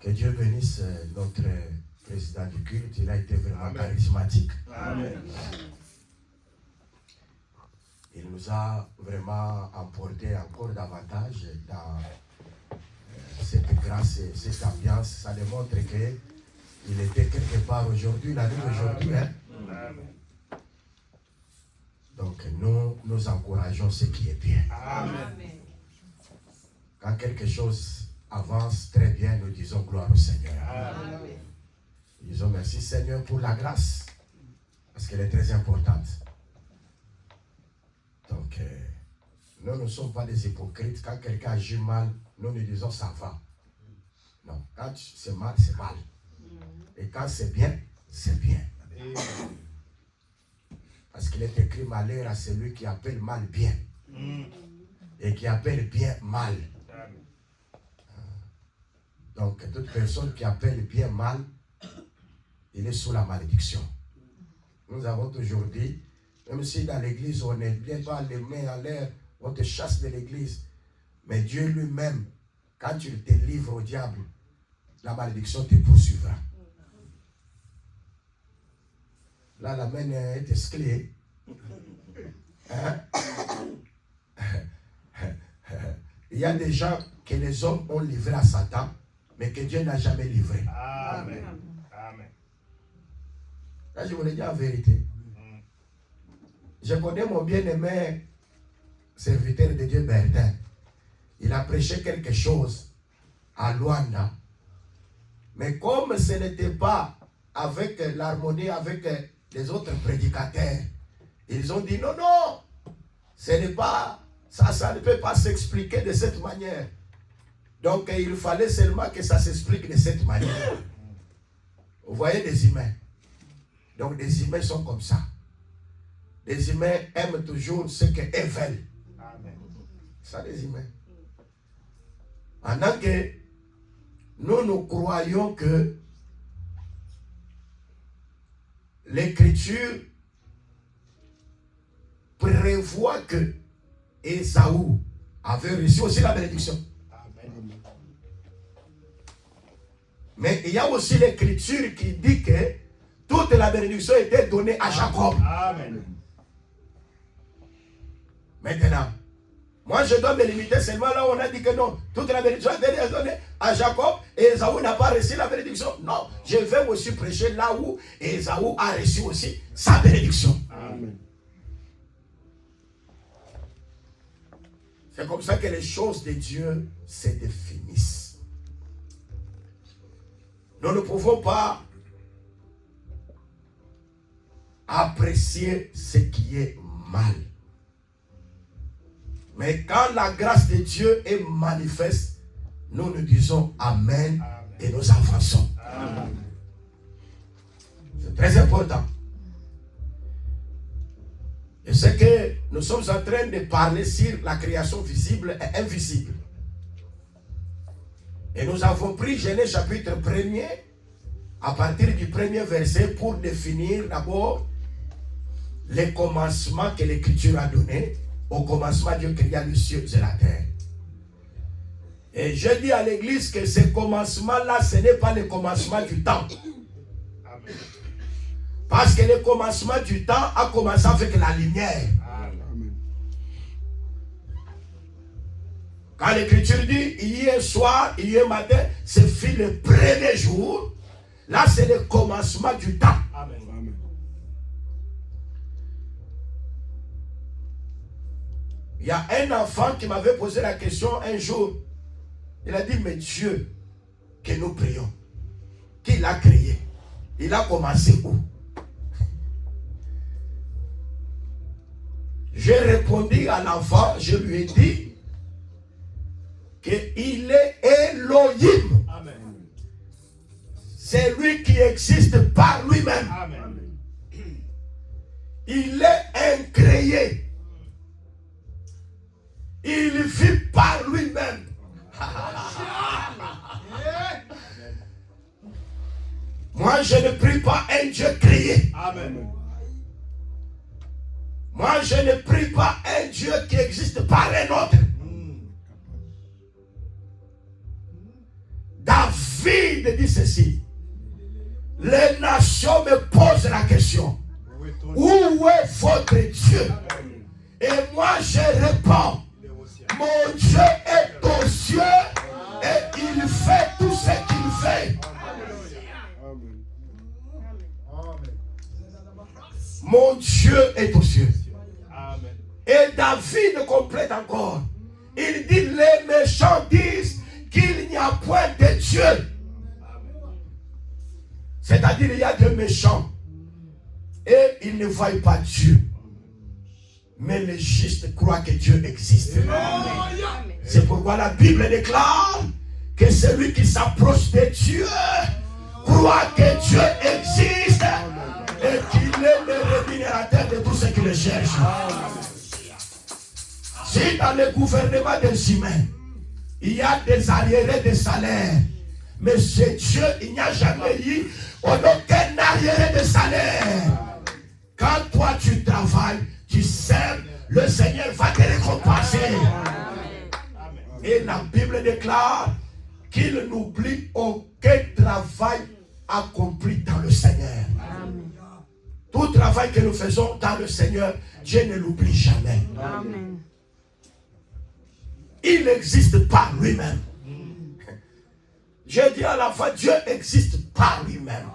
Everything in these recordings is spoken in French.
Que Dieu bénisse notre président du culte. Il a été vraiment charismatique. Amen. Il nous a vraiment emporté encore davantage dans cette grâce et cette ambiance. Ça démontre qu'il était quelque part aujourd'hui, la nuit d'aujourd'hui. Hein? Donc nous encourageons ce qui est bien. Amen. Quand quelque chose avance très bien, nous disons gloire au Seigneur. Amen. Nous disons merci Seigneur pour la grâce, parce qu'elle est très importante. Donc, nous ne sommes pas des hypocrites. Quand quelqu'un agit mal, nous disons ça va. Non, quand c'est mal, c'est mal. Et quand c'est bien, c'est bien. Parce qu'il est écrit malheur à celui qui appelle mal bien. Et qui appelle bien mal. Donc, toute personne qui appelle bien mal, il est sous la malédiction. Nous avons toujours dit, même si dans l'église, on n'est bien pas les mains en l'air, on te chasse de l'église. Mais Dieu lui-même, quand tu te livres au diable, la malédiction te poursuivra. Là, la main est esclée. Hein? Il y a des gens que les hommes ont livrés à Satan, mais que Dieu n'a jamais livré. Amen. Amen. Là, je vous le dis en vérité. Je connais mon bien-aimé serviteur de Dieu, Bertin. Il a prêché quelque chose à Luanda. Mais comme ce n'était pas avec l'harmonie avec les autres prédicateurs, ils ont dit non, non, ce n'est pas, ça ne peut pas s'expliquer de cette manière. Donc il fallait seulement que ça s'explique de cette manière. Vous voyez des humains. Donc des humains sont comme ça. Les humains aiment toujours ce qu'eux veulent. Amen. Ça, les humains. Pendant que nous croyons que l'Écriture prévoit que Ésaü avait reçu aussi la bénédiction. Amen. Mais il y a aussi l'Écriture qui dit que toute la bénédiction était donnée à Jacob. Amen. Maintenant, moi je dois me limiter seulement là où on a dit que non, toute la bénédiction est donnée à Jacob et Ésaü n'a pas reçu la bénédiction. Non, je vais aussi prêcher là où Ésaü a reçu aussi sa bénédiction. Amen. C'est comme ça que les choses de Dieu se définissent. Nous ne pouvons pas apprécier ce qui est mal. Mais quand la grâce de Dieu est manifeste, nous nous disons Amen, et nous avançons. Amen. C'est très important. Et c'est que nous sommes en train de parler sur la création visible et invisible. Et nous avons pris Genèse chapitre 1er, à partir du premier verset, pour définir d'abord les commencements que l'Écriture a donnés. Au commencement, Dieu créa les cieux et la terre. Et je dis à l'église que ce commencement-là, ce n'est pas le commencement du temps. Amen. Parce que le commencement du temps a commencé avec la lumière. Amen. Quand l'Écriture dit, hier soir, hier matin, ce fut le premier jour. Là, c'est le commencement du temps. Amen. Il y a un enfant qui m'avait posé la question un jour. Il a dit, mais Dieu que nous prions, qui l'a créé, il a commencé où? J'ai répondu à l'enfant, je lui ai dit qu'il est Elohim. Amen. C'est lui qui existe par lui-même. Amen. Il est incréé. Il vit par lui-même. Moi, je ne prie pas un Dieu créé. Amen. Moi, je ne prie pas un Dieu qui existe par un autre. David David dit ceci. Les nations me posent la question. Où est votre Dieu? Et moi je réponds. Mon Dieu est aux cieux et il fait tout ce qu'il fait. Mon Dieu est aux cieux. Et David complète encore. Il dit, les méchants disent qu'il n'y a point de Dieu. C'est-à-dire, il y a des méchants. Et ils ne voient pas Dieu. Mais les justes croient que Dieu existe. C'est pourquoi la Bible déclare que celui qui s'approche de Dieu croit que Dieu existe et qu'il est le rémunérateur de tous ceux qui le cherchent. Si dans le gouvernement des humains, il y a des arriérés de salaire, mais chez Dieu, il n'y a jamais eu aucun arriéré de salaire. Quand toi tu travailles, tu sers, le Seigneur va te récompenser. Et la Bible déclare qu'il n'oublie aucun travail accompli dans le Seigneur. Tout travail que nous faisons dans le Seigneur, Dieu ne l'oublie jamais. Amen. Il existe par lui-même. Je dis à la fin, Dieu existe par lui-même.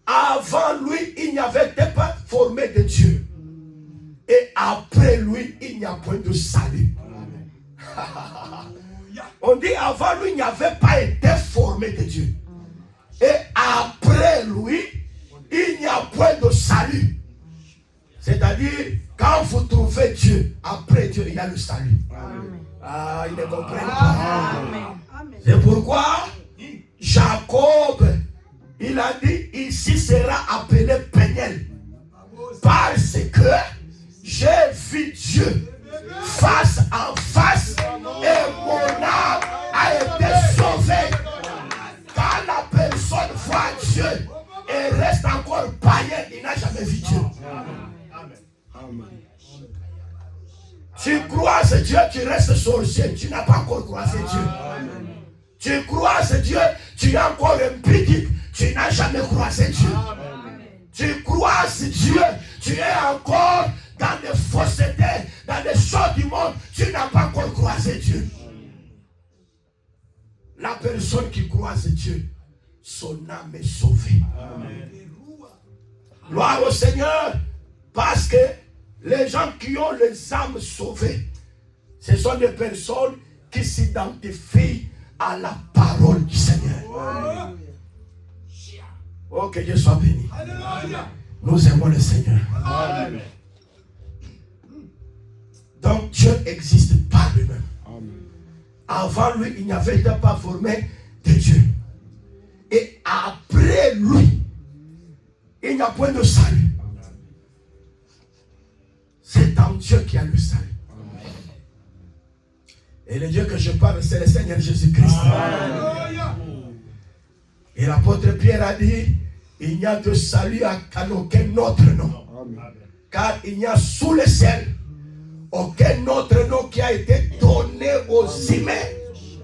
Avant lui, il n'y avait pas formé de Dieu. Et après lui, il n'y a point de salut. On dit avant lui, il n'y avait pas été formé de Dieu. Et après lui, il n'y a point de salut. C'est-à-dire, quand vous trouvez Dieu, après Dieu, il y a le salut. Ah, ils ne comprennent pas. C'est pourquoi Jacob, il a dit, ici sera appelé Péniel. Parce que j'ai vu Dieu face en face et mon âme a été sauvée. Quand la personne voit Dieu et reste encore païen, il n'a jamais vu Dieu. Tu croises Dieu, tu restes sorcier, tu n'as pas encore croisé Dieu. Tu croises Dieu, tu es encore impudique, tu n'as jamais croisé Dieu. Tu croises Dieu, tu es encore dans des faussetés, dans des choses du monde, tu n'as pas encore croisé Dieu. La personne qui croise Dieu, son âme est sauvée. Gloire au Seigneur, parce que les gens qui ont les âmes sauvées, ce sont des personnes qui s'identifient à la parole du Seigneur. Oh, que Dieu soit béni. Nous aimons le Seigneur. Amen. Donc Dieu existe par lui-même. Avant lui, il n'y avait pas formé de Dieu. Et après lui, il n'y a point de salut. C'est en Dieu qu'il y a le salut. Et le Dieu que je parle, c'est le Seigneur Jésus-Christ. Et l'apôtre Pierre a dit, il n'y a de salut à aucun autre nom. Car il n'y a sous le ciel aucun autre nom qui a été donné aux humains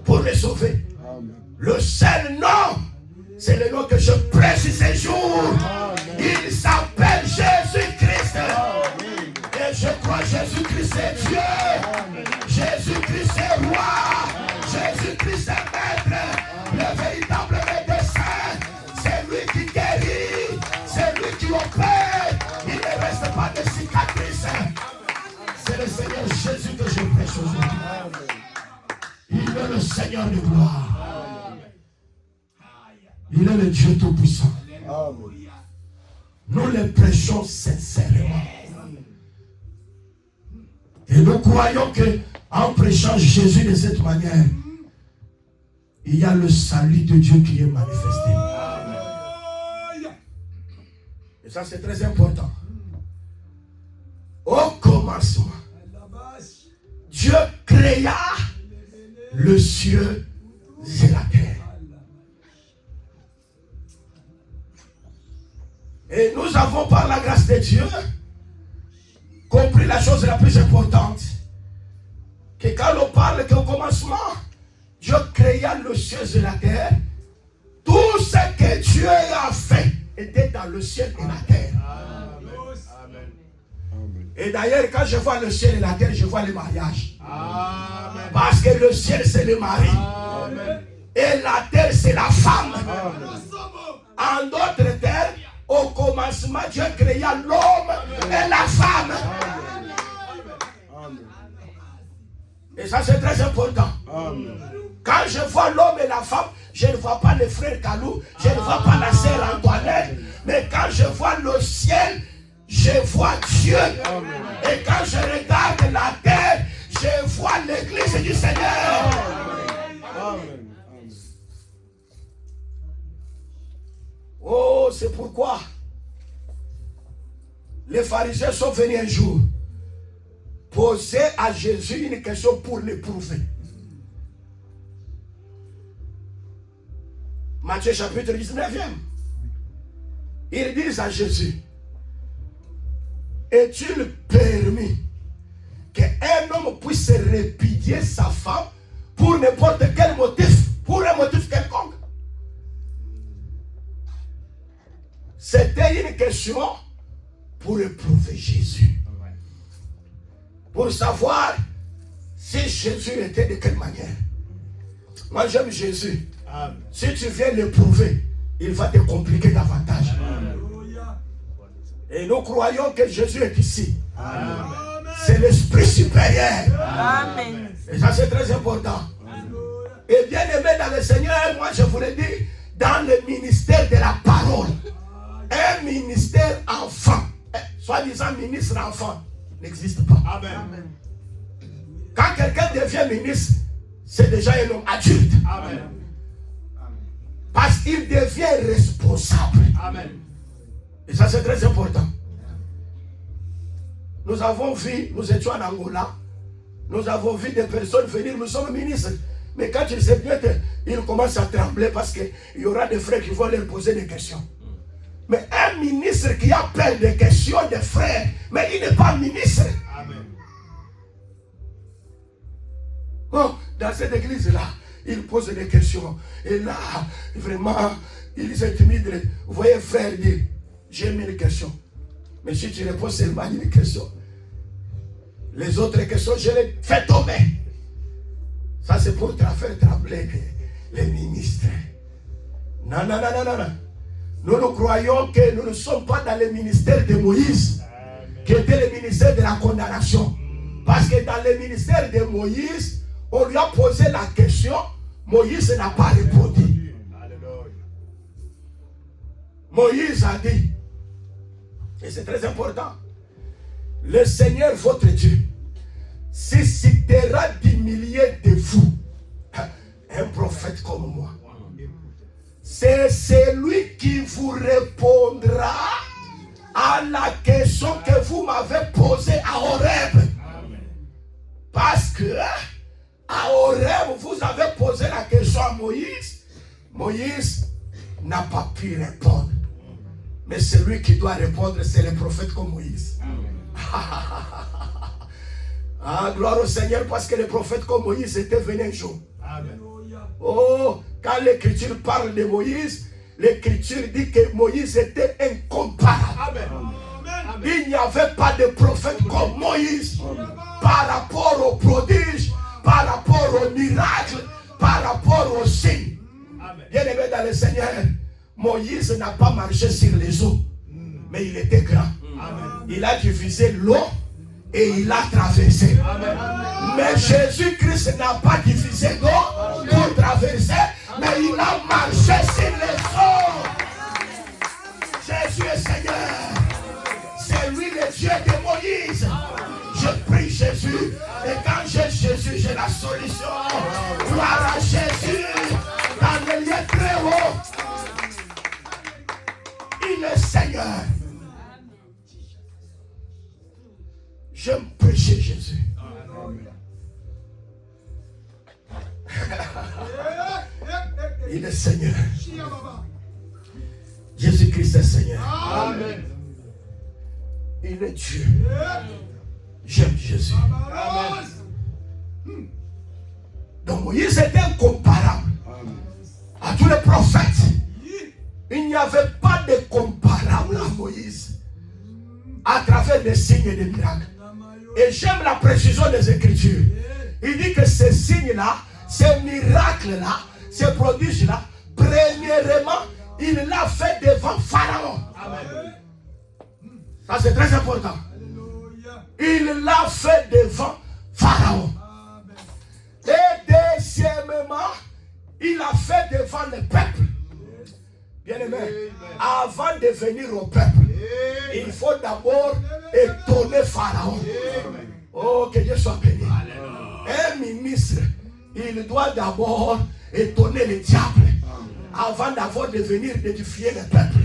pour les sauver. Le seul nom, c'est le nom que je prêche ce jour. Il s'appelle Jésus-Christ. Et je crois Jésus-Christ est Dieu. Jésus-Christ est roi. Jésus-Christ est maître. Le véritable médecin. C'est lui qui guérit. C'est lui qui opère. Il ne reste pas de cicatrices. C'est le Seigneur Jésus que je prêche aujourd'hui. Il est le Seigneur de gloire. Il est le Dieu Tout-Puissant. Nous le prêchons sincèrement. Et nous croyons que en prêchant Jésus de cette manière, il y a le salut de Dieu qui est manifesté. Et ça c'est très important. Au commencement, Dieu créa le ciel et la terre. Et nous avons par la grâce de Dieu compris la chose la plus importante. Que quand on parle qu'au commencement, Dieu créa le ciel et la terre, tout ce que Dieu a fait était dans le ciel et la terre. Amen. Et d'ailleurs, quand je vois le ciel et la terre, je vois le mariage. Amen. Parce que le ciel, c'est le mari. Amen. Et la terre, c'est la femme. Amen. En d'autres termes, au commencement, Dieu créa l'homme et la femme. Amen. Et ça, c'est très important. Amen. Quand je vois l'homme et la femme, je ne vois pas le frère Kalou, je ne vois pas la sœur Antoinette. Mais quand je vois le ciel, je vois Dieu. Et quand je regarde la terre, je vois l'église du Seigneur. Amen. Oh, c'est pourquoi les pharisiens sont venus un jour poser à Jésus une question pour l'éprouver. Matthieu chapitre 19e. Ils disent à Jésus, est-il permis qu'un homme puisse répudier sa femme pour n'importe quel motif, pour un motif quelconque? C'était une question pour éprouver Jésus. Pour savoir si Jésus était de quelle manière. Moi j'aime Jésus. Amen. Si tu viens l'éprouver, il va te compliquer davantage. Amen. Et nous croyons que Jésus est ici. Amen. C'est l'esprit supérieur. Amen. Et ça c'est très important. Et bien aimé dans le Seigneur, moi je vous le dis, dans le ministère de la parole, un ministère enfant, soi-disant ministre enfant, n'existe pas. Amen. Quand quelqu'un devient ministre, c'est déjà un homme adulte. Amen. Parce qu'il devient responsable. Amen. Et ça c'est très important. Nous avons vu, nous étions en Angola, nous avons vu des personnes venir, nous sommes ministres. Mais quand ils se mettent, ils commencent à trembler parce qu'il y aura des frères qui vont leur poser des questions. Mais un ministre qui a plein de questions des frères, mais il n'est pas ministre. Amen. Oh, dans cette église-là, il pose des questions. Et là, vraiment, il s'intimide. Vous voyez, frère, dire, j'ai 1000 questions. Mais si tu réponds seulement à une question, les autres questions, je les fais tomber. Ça, c'est pour te faire trembler les ministres. Non, non, non, non, non, non. Nous croyons que nous ne sommes pas dans le ministère de Moïse, qui était le ministère de la condamnation. Parce que dans le ministère de Moïse, on lui a posé la question, Moïse n'a pas répondu. Moïse a dit, et c'est très important, le Seigneur votre Dieu suscitera du milieu de vous un prophète comme moi. C'est celui qui vous répondra à la question que vous m'avez posée à Horeb. Parce que à Horeb, vous avez posé la question à Moïse. Moïse n'a pas pu répondre. Mais celui qui doit répondre, c'est le prophète comme Moïse. Ah, gloire au Seigneur, parce que le prophète comme Moïse était venu un jour. Amen. Oh, quand l'Écriture parle de Moïse, l'Écriture dit que Moïse était incomparable. Amen. Il n'y avait pas de prophète comme Moïse. Par rapport aux prodiges, par rapport aux miracles, par rapport aux signes. Bien aimé dans le Seigneur, Moïse n'a pas marché sur les eaux, mais il était grand. Il a divisé l'eau et il a traversé. Mais Jésus-Christ n'a pas divisé l'eau pour traverser, mais il a marché sur les eaux. Jésus est Seigneur. C'est lui le Dieu de Moïse. Je prie Jésus. Et quand j'ai Jésus, j'ai la solution. Gloire à Jésus. Dans le lieu très haut. Il est Seigneur. J'aime prêcher Jésus. Il est Seigneur. Jésus-Christ est Seigneur. Amen. Il est Dieu. J'aime Jésus. Donc Moïse était incomparable à tous les prophètes. Il n'y avait pas de comparable à Moïse à travers des signes et des miracles. Et j'aime la précision des Écritures. Il dit que ces signes-là, ces miracles-là, ces prodiges-là, premièrement, il l'a fait devant Pharaon. Ça c'est très important. Il l'a fait devant Pharaon. Et deuxièmement, il l'a fait devant le peuple. Bien-aimé, avant de venir au peuple, il faut d'abord étonner Pharaon. Oh, que Dieu soit béni. Un ministre, il doit d'abord étonner le diable avant d'avoir de venir édifier le peuple.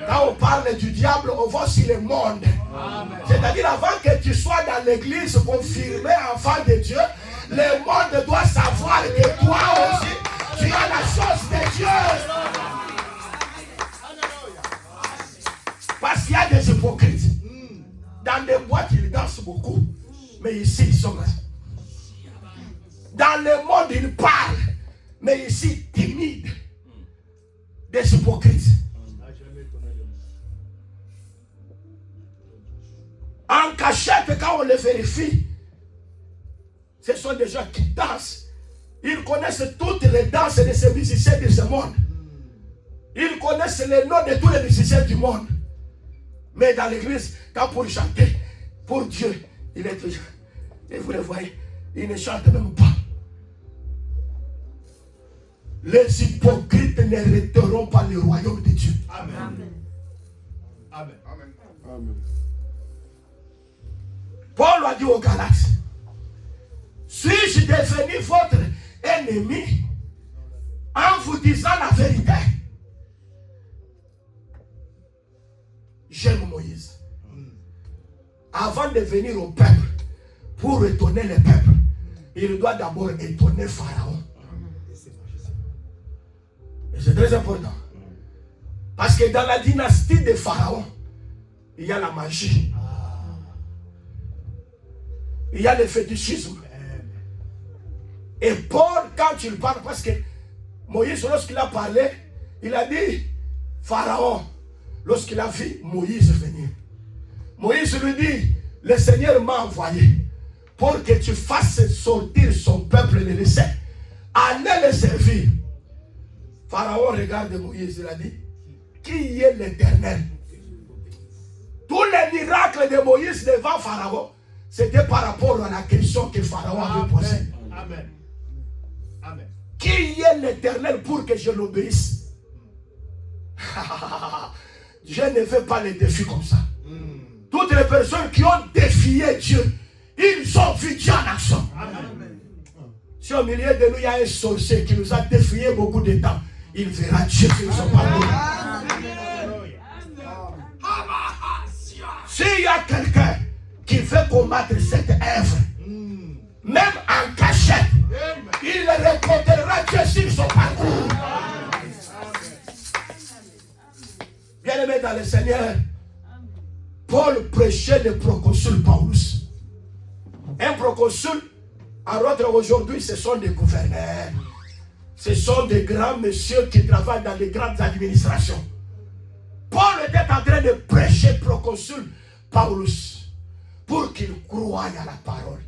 Quand on parle du diable, on voit sur le monde. C'est-à-dire avant que tu sois dans l'église confirmé enfant de Dieu, le monde doit savoir que toi aussi, tu as la chose de Dieu. Parce qu'il y a des hypocrites. Dans des boîtes, ils dansent beaucoup. Mais ici, ils sont là. Dans le monde, ils parlent. Mais ici, timides. Des hypocrites. En cachette, quand on les vérifie, ce sont des gens qui dansent. Ils connaissent toutes les danses de ces musiciens de ce monde. Ils connaissent les noms de tous les musiciens du monde. Mais dans l'église, quand pour chanter, pour Dieu, il est toujours. Et vous le voyez, il ne chante même pas. Les hypocrites n'hériteront pas le royaume de Dieu. Amen. Amen. Amen. Amen. Paul a dit aux Galates, suis-je devenu votre ennemi en vous disant la vérité? J'aime Moïse. Avant de venir au peuple, pour étonner le peuple, il doit d'abord étonner Pharaon. Et c'est très important. Parce que dans la dynastie de Pharaon, il y a la magie. Il y a le fétichisme. Et Paul, quand il parle, parce que Moïse, lorsqu'il a parlé, il a dit, Pharaon, lorsqu'il a vu Moïse venir, Moïse lui dit, le Seigneur m'a envoyé pour que tu fasses sortir son peuple et le laisser. Allez le servir. Pharaon regarde Moïse, il a dit, qui est l'Éternel? Tous les miracles de Moïse devant Pharaon, c'était par rapport à la question que Pharaon avait posée. Amen. Amen. Qui est l'Éternel pour que je l'obéisse? Je ne veux pas les défis comme ça. Toutes les personnes qui ont défié Dieu, ils ont vu Dieu en action. Amen. Si au milieu de nous, il y a un sorcier qui nous a défié beaucoup de temps, il verra Dieu sur son parcours. S'il y a quelqu'un qui veut combattre cette œuvre, même en cachette, il rencontrera Dieu sur son parcours. Bien-aimé dans le Seigneur, Paul prêchait le proconsul Paulus. Un proconsul, en d'autres aujourd'hui, ce sont des gouverneurs. Ce sont des grands messieurs qui travaillent dans les grandes administrations. Paul était en train de prêcher proconsul Paulus pour qu'il croie à la parole.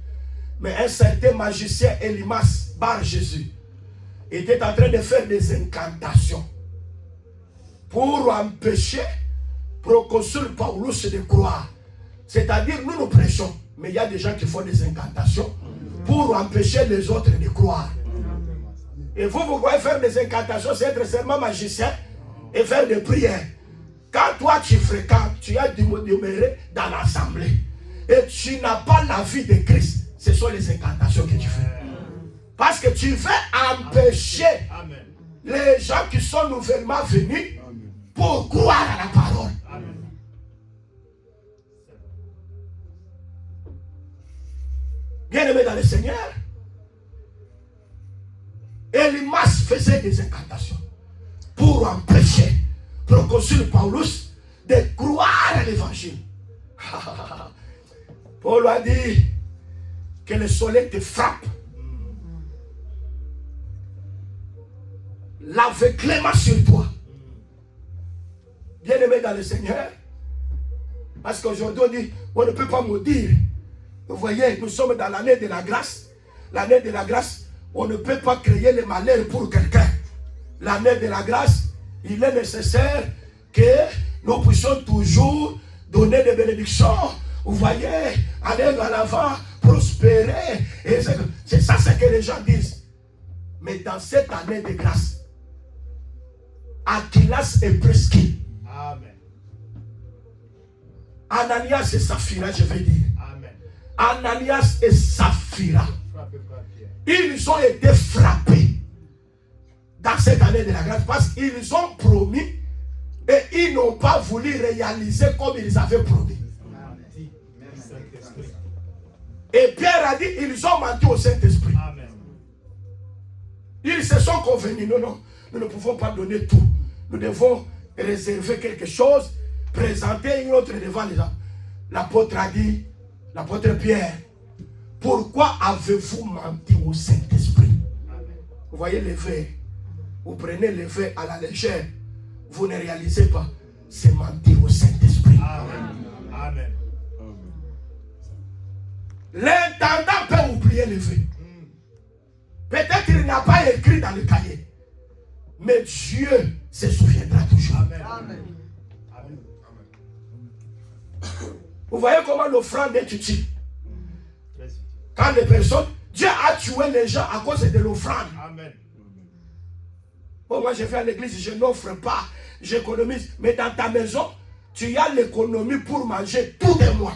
Mais un certain magicien Elimas Bar Jésus était en train de faire des incantations pour empêcher proconsul Paulus de croire. C'est-à-dire, nous prêchons, mais il y a des gens qui font des incantations pour empêcher les autres de croire. Et vous pouvez faire des incantations, c'est être seulement magicien et faire des prières. Quand toi tu fréquentes, tu as demeuré dans l'assemblée et tu n'as pas la vie de Christ, ce sont les incantations que tu fais. Parce que tu veux empêcher les gens qui sont nouvellement venus pour croire à la parole. Bien-aimé dans le Seigneur, Elimas faisait des incantations pour empêcher le proconsul Paulus de croire à l'évangile. Paul a dit que le soleil te frappe l'aveuglement sur toi. Bien-aimé dans le Seigneur, parce qu'aujourd'hui on dit, on ne peut pas maudire. Vous voyez, nous sommes dans l'année de la grâce. L'année de la grâce, on ne peut pas créer le malheur pour quelqu'un. L'année de la grâce, il est nécessaire que nous puissions toujours donner des bénédictions. Vous voyez, aller à l'avant, prospérer. Et c'est ça ce que les gens disent. Mais dans cette année de grâce, Aquilas est prescrit. Amen. Ananias et Saphira, je vais dire. Amen. Ananias et Saphira, ils ont été frappés dans cette année de la grâce parce qu'ils ont promis et ils n'ont pas voulu réaliser comme ils avaient promis. Et Pierre a dit, ils ont menti au Saint-Esprit. Ils se sont convenus, non, nous ne pouvons pas donner tout. Nous devons réserver quelque chose, présenter une autre devant les gens. L'apôtre a dit, l'apôtre Pierre, pourquoi avez-vous menti au Saint-Esprit? Vous voyez les verres, vous prenez les verres à la légère, vous ne réalisez pas, c'est mentir au Saint-Esprit. Amen. Amen. L'intendant peut oublier les verres. Peut-être qu'il n'a pas écrit dans le cahier, mais Dieu se souviendra toujours. Amen. Amen. Amen. Vous voyez comment l'offrande est utile. Quand les personnes, Dieu a tué les gens à cause de l'offrande. Amen. Bon, moi je vais à l'église, je n'offre pas, j'économise. Mais dans ta maison, tu as l'économie pour manger tous les mois.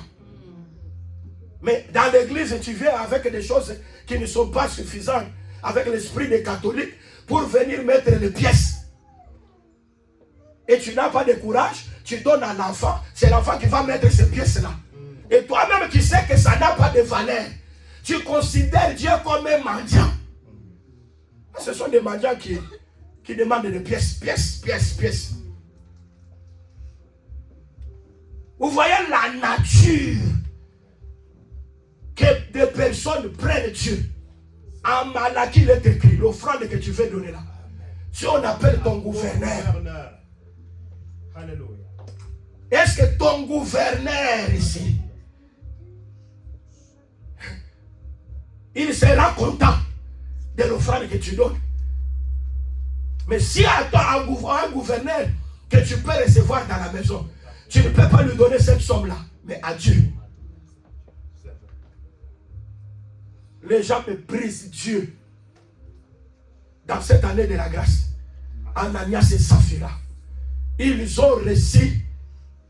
Mais dans l'église, tu viens avec des choses qui ne sont pas suffisantes, avec l'esprit des catholiques, pour venir mettre les pièces. Et tu n'as pas de courage, tu donnes à l'enfant, c'est l'enfant qui va mettre ces pièces-là. Et toi-même, tu sais que ça n'a pas de valeur. Tu considères Dieu comme un mendiant. Ce sont des mendiants qui demandent des pièces, pièces. Vous voyez la nature que des personnes prennent Dieu. En Malachie, il est écrit, l'offrande que tu veux donner là. Si on appelle ton gouverneur, Alléluia. est-ce que ton gouverneur ici, il sera content de l'offrande que tu donnes? Mais si à toi, un gouverneur que tu peux recevoir dans la maison, tu ne peux pas lui donner cette somme-là, mais à Dieu. Les gens méprisent Dieu dans cette année de la grâce. Ananias et Saphira, ils ont reçu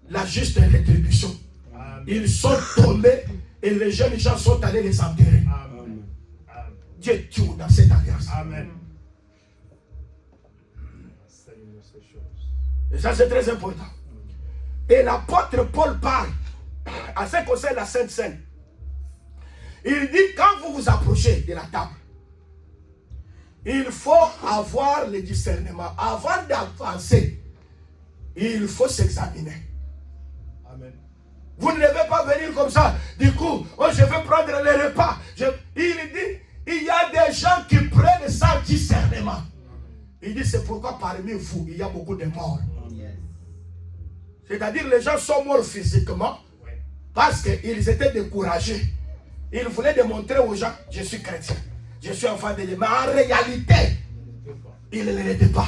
la juste rétribution. Amen. Ils sont tombés et les jeunes gens sont allés les enterrer. Amen. Dieu tue dans cette alliance. Amen. Et ça c'est très important. Et l'apôtre Paul parle à ce qui concerne la Sainte Seine. Il dit, quand vous vous approchez de la table, il faut avoir le discernement. Avant d'avancer, il faut s'examiner. Amen. Vous ne devez pas venir comme ça. Du coup, oh, je vais prendre le repas. Il dit, il y a des gens qui prennent sans discernement. Il dit, c'est pourquoi parmi vous, il y a beaucoup de morts. C'est-à-dire, les gens sont morts physiquement parce qu'ils étaient découragés. Ils voulaient démontrer aux gens, je suis chrétien, je suis enfant de Dieu. Mais en réalité, ils ne l'étaient pas.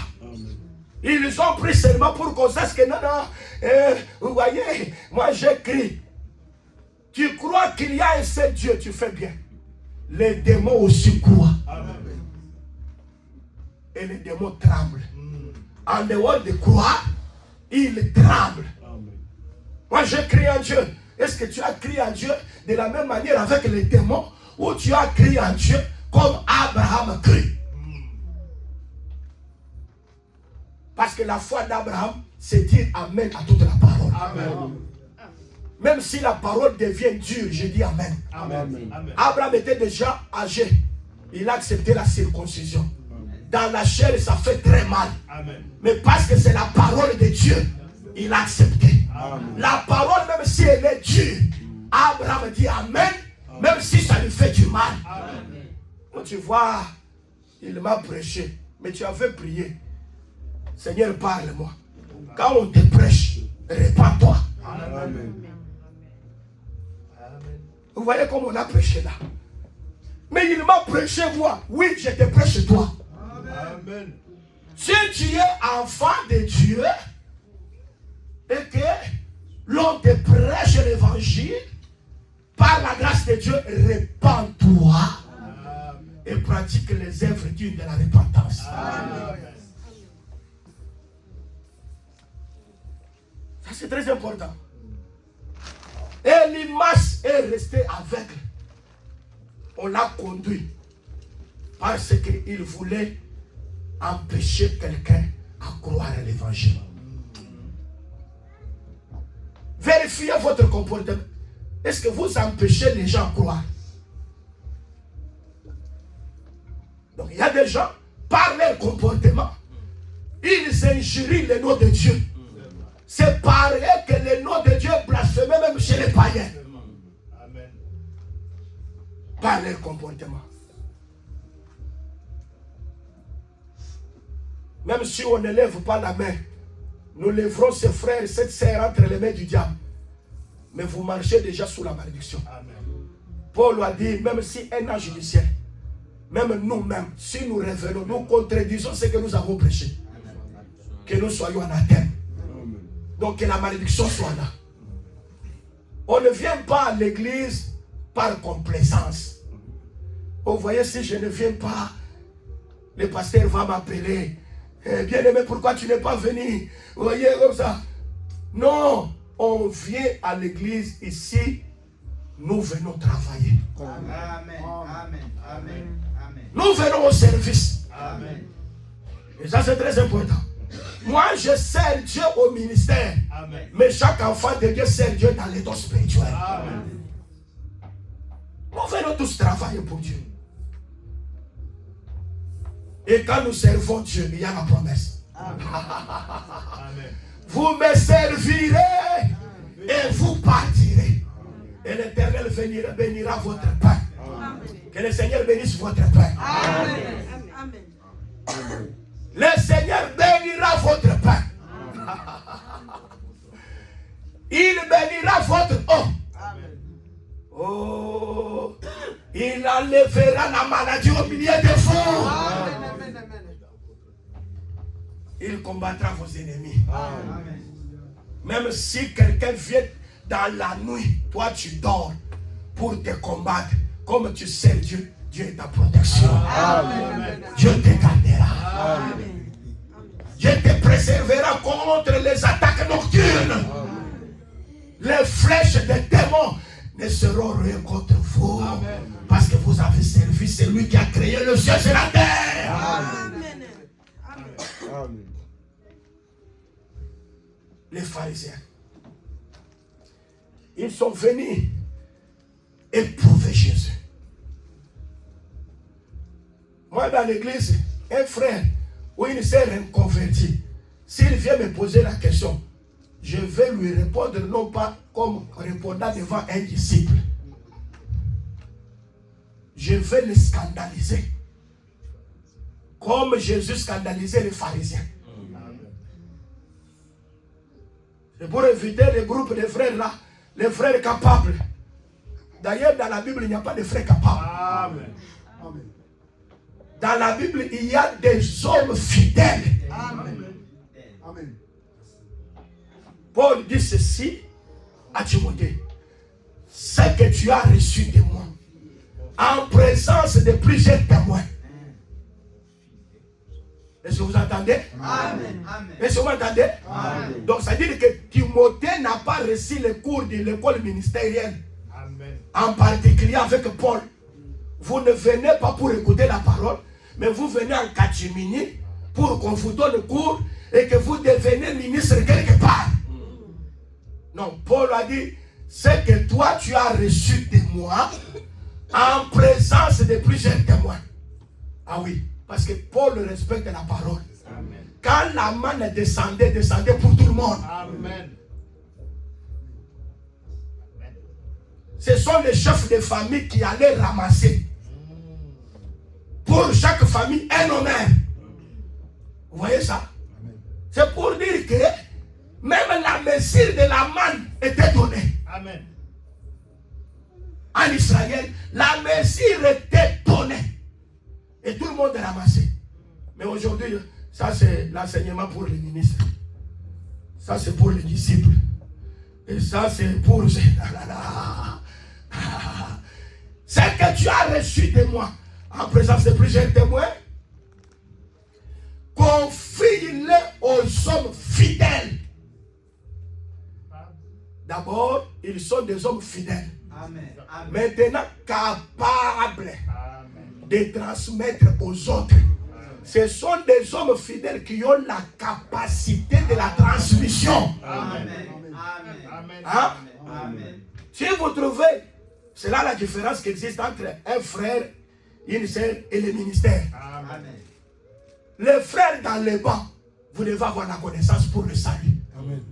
Ils ont pris seulement pour qu'on sache que non, vous voyez, moi j'écris. Tu crois qu'il y a un seul Dieu, tu fais bien. Les démons aussi croient. Et les démons tremblent. En dehors de croire, ils tremblent. Moi j'ai crié en Dieu. Est-ce que tu as crié en Dieu de la même manière avec les démons ou tu as crié en Dieu comme Abraham crie? Parce que la foi d'Abraham, c'est dire Amen à toute la parole. Amen. Même si la parole devient dure, je dis Amen. Amen. Abraham était déjà âgé. Il a accepté la circoncision. Dans la chair, ça fait très mal. Amen. Mais parce que c'est la parole de Dieu, il a accepté. Amen. La parole, même si elle est dure, Abraham dit Amen, même si ça lui fait du mal. Amen. Quand tu vois, il m'a prêché. Mais tu avais prié. Seigneur, parle-moi. Quand on te prêche, répands-toi. Amen. Vous voyez comme on a prêché là. Mais il m'a prêché moi. Oui, je te prêche toi. Amen. Si tu es enfant de Dieu et que l'on te prêche l'évangile, par la grâce de Dieu, répands-toi et pratique les œuvres dignes de la repentance. Amen. Ça c'est très important. Et Elimas est resté aveugle. On l'a conduit parce qu'il voulait empêcher quelqu'un à croire à l'évangile. Vérifiez votre comportement. Est-ce que vous empêchez les gens à croire? Donc il y a des gens, par leur comportement, ils injurient le nom de Dieu. C'est pareil que le nom de Dieu est blasphémé même chez les païens. Amen. Par leur comportement. Même si on ne lève pas la main, nous lèverons ces frères et cette sœurs entre les mains du diable. Mais vous marchez déjà sous la malédiction. Amen. Paul a dit, même si un ange du ciel, même nous-mêmes, si nous revenons, nous contredisons ce que nous avons prêché. Que nous soyons anathèmes. Donc que la malédiction soit là. On ne vient pas à l'église par complaisance. Vous voyez, si je ne viens pas, le pasteur va m'appeler. Bien-aimé, pourquoi tu n'es pas venu? Vous voyez, comme ça. Non, on vient à l'église ici, nous venons travailler. Amen. Amen. Amen. Amen. Nous venons au service. Amen. Et ça, c'est très important. Moi, je sers Dieu au ministère. Amen. Mais chaque enfant de Dieu sert Dieu dans les dons spirituels. Amen. Nous venons tous travailler pour Dieu. Et quand nous servons Dieu, il y a la promesse. Amen. Vous me servirez et vous partirez. Et l'Éternel bénira votre pain. Que le Seigneur bénisse votre pain. Amen. Le Seigneur bénira votre pain. Il bénira votre eau. Oh, il enlèvera la maladie au milieu de vous. Il combattra vos ennemis. Amen. Même si quelqu'un vient dans la nuit, toi tu dors pour te combattre. Comme tu sais Dieu, Dieu est ta protection. Amen. Dieu te gardera. Dieu te préservera contre les attaques nocturnes. Les flèches des démons ne seront rien contre vous. Parce que vous avez servi celui qui a créé le ciel et la terre. Amen. Amen. Les pharisiens, ils sont venus éprouver Jésus. Moi, dans l'église, un frère ou une sœur convertie, s'il vient me poser la question, je vais lui répondre non pas comme répondant devant un disciple. Je vais le scandaliser. Comme Jésus scandalisait les pharisiens. C'est pour éviter les groupes de frères là, les frères capables. D'ailleurs, dans la Bible, il n'y a pas de frères capables. Amen. Dans la Bible, il y a des hommes fidèles. Amen. Paul dit ceci à Timothée. Ce que tu as reçu de moi, en présence de plusieurs témoins. Est-ce que vous entendez? Amen. Est-ce que vous entendez? Amen. Donc, ça veut dire que Timothée n'a pas reçu les cours de l'école ministérielle. Amen. En particulier avec Paul. Vous ne venez pas pour écouter la parole, mais vous venez en catimini pour qu'on vous donne cours et que vous devenez ministre quelque part. Non, Paul a dit, ce que toi tu as reçu de moi en présence de plusieurs témoins. Ah oui, parce que Paul respecte la parole. Amen. Quand la manne descendait pour tout le monde. Amen. Ce sont les chefs de famille qui allaient ramasser. Pour chaque famille, un honneur. Vous voyez ça? C'est pour dire que même la mesure de la manne était donnée. Amen. En Israël, la mesure était donnée. Et tout le monde ramassait. Mais aujourd'hui, ça c'est l'enseignement pour les ministres. Ça c'est pour les disciples. Et ça c'est pour... Ce que tu as reçu de moi, en présence de plusieurs témoins, confie-le aux hommes fidèles. D'abord, ils sont des hommes fidèles. Amen. Amen. Maintenant, capables Amen. de transmettre aux autres. Ce sont des hommes fidèles qui ont la capacité de la transmission. Amen. Amen. Amen. Hein? Amen. Si vous trouvez, c'est là la différence qui existe entre un frère, une sœur et le ministère. Amen. Amen. Les frères dans les bancs, vous devez avoir la connaissance pour le salut. Amen.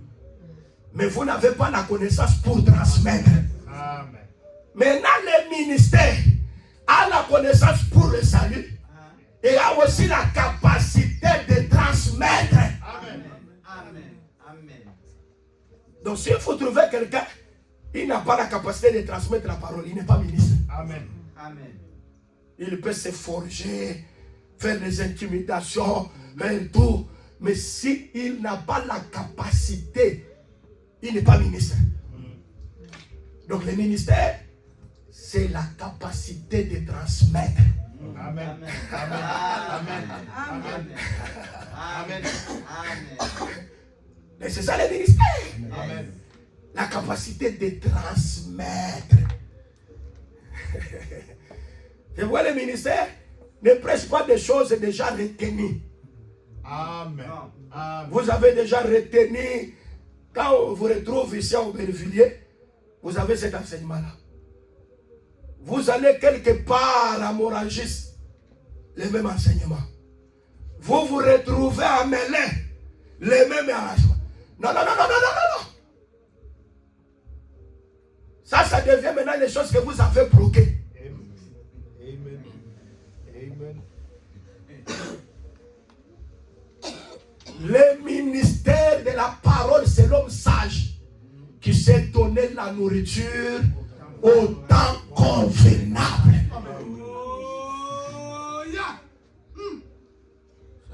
Mais vous n'avez pas la connaissance pour transmettre. Amen. Maintenant, le ministère a la connaissance pour le salut et a aussi la capacité de transmettre. Amen. Amen. Amen. Donc, si vous trouvez quelqu'un, il n'a pas la capacité de transmettre la parole, il n'est pas ministre. Amen. Amen. Il peut se forger, faire des intimidations, faire tout. Mais s'il n'a pas la capacité, il n'est pas ministre. Donc le ministère, c'est la capacité de transmettre. Amen. Amen. Amen. Amen. Amen. Amen. Mais c'est ça le ministère. Amen. La capacité de transmettre. Tu vois, le ministère ne prêche pas des choses déjà retenues. Amen. Amen. Vous avez déjà retenu, quand on vous retrouve ici à Aubervilliers, vous avez cet enseignement-là. Vous allez quelque part à Morangis, le même enseignement. Vous vous retrouvez à Melun, le même arrangement. Non, non, non, non, non, non, non. Ça devient maintenant les choses que vous avez bloquées. Amen. Amen. Le ministère de la parole, c'est l'homme sage qui sait donner la nourriture au temps convenable.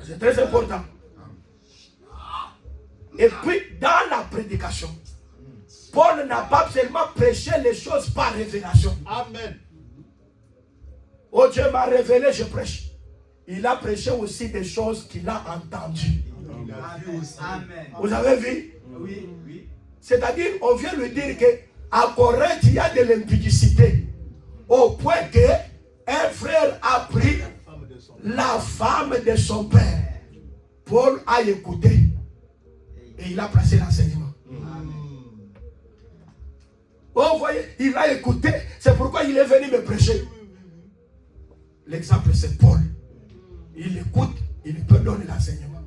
C'est très important. Et puis, dans la prédication, Paul n'a pas seulement prêché les choses par révélation. Amen. Oh, Dieu m'a révélé, je prêche. Il a prêché aussi des choses qu'il a entendues. Il a vu aussi. Amen. Vous avez vu? Oui, oui. C'est-à-dire, on vient lui dire qu'à Corinthe, il y a de l'impudicité. Au point que un frère a pris la femme de son père. Paul a écouté. Et il a placé l'enseignement. Oh, vous voyez, il a écouté. C'est pourquoi il est venu me prêcher. L'exemple, c'est Paul. Il écoute, il peut donner l'enseignement.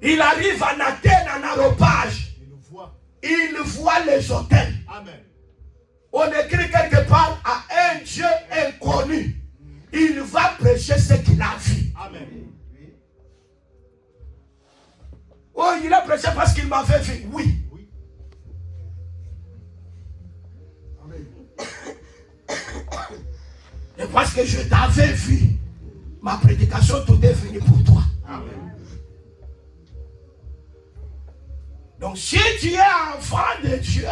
Il arrive en Athènes, en aropage. Il voit les hôtels. Amen. On écrit quelque part à un Dieu inconnu. Il va prêcher ce qu'il a vu. Amen. Oh, il a prêché parce qu'il m'avait vu. Oui. Oui. Et parce que je t'avais vu, ma prédication, tout est fini pour toi. Amen. Donc, si tu es enfant de Dieu,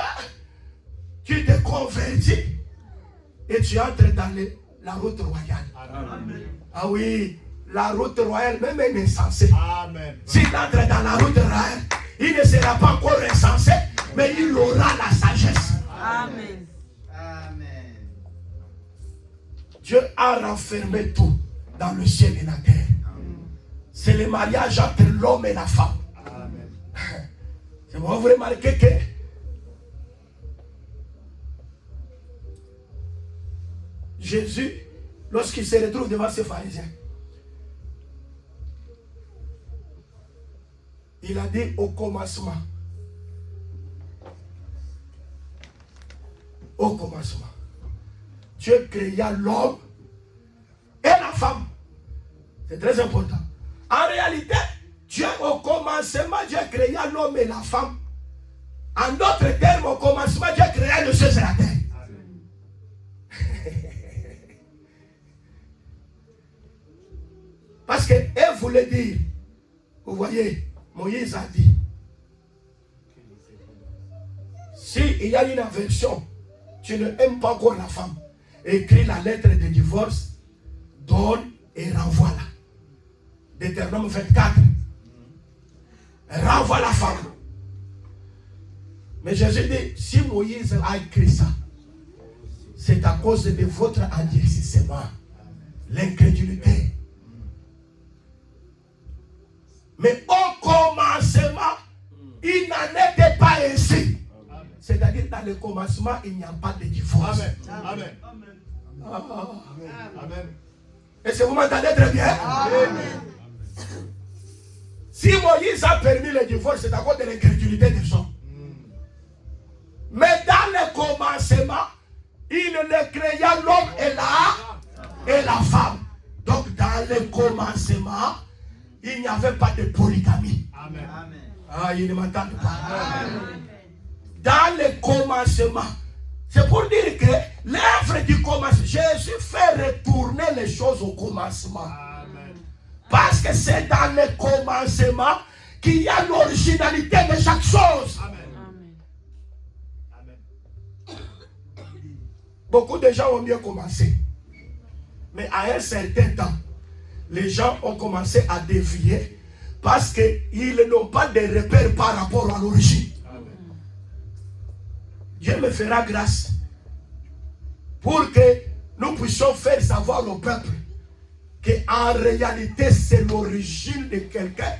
tu te convertis et tu entres dans la route royale. Amen. Ah oui, la route royale, même elle est insensée. Amen. S'il entre dans la route royale, il ne sera pas encore insensé, mais il aura la sagesse. Amen. Amen. Dieu a renfermé tout dans le ciel et la terre. C'est le mariage entre l'homme et la femme. Amen. C'est bon, vous remarquez que Jésus, lorsqu'il se retrouve devant ces pharisiens, il a dit au commencement, Dieu créa l'homme et la femme. C'est très important. En réalité, commencement, Dieu créa l'homme et la femme. En d'autres termes, au commencement, Dieu créa le ciel et la terre. Parce qu'elle voulait dire, vous voyez, Moïse a dit, s'il y a une aversion, tu ne aimes pas encore la femme, écris la lettre de divorce, donne et renvoie-la. Deutéronome 24. Renvoie la femme. Mais Jésus dit, si Moïse a écrit ça, c'est à cause de votre endurcissement, l'incrédulité. Mais au commencement, il n'en était pas ainsi. C'est-à-dire dans le commencement, il n'y a pas de divorce. Amen. Amen. Est-ce que vous m'entendez très bien? Amen. Si Moïse a permis le divorce, c'est à cause de l'incrédulité des hommes. Mais dans le commencement, il ne créa l'homme et la femme. Donc dans le commencement, il n'y avait pas de polygamie. Amen. Ah, il ne m'entend pas. Amen. Dans le commencement, c'est pour dire que l'œuvre du commencement, Jésus fait retourner les choses au commencement. Amen. Parce que c'est dans le commencement qu'il y a l'originalité de chaque chose. Amen. Amen. Beaucoup de gens ont bien commencé. Mais à un certain temps, les gens ont commencé à dévier parce qu'ils n'ont pas de repères par rapport à l'origine. Dieu me fera grâce pour que nous puissions faire savoir au peuple qu'en réalité c'est l'origine de quelqu'un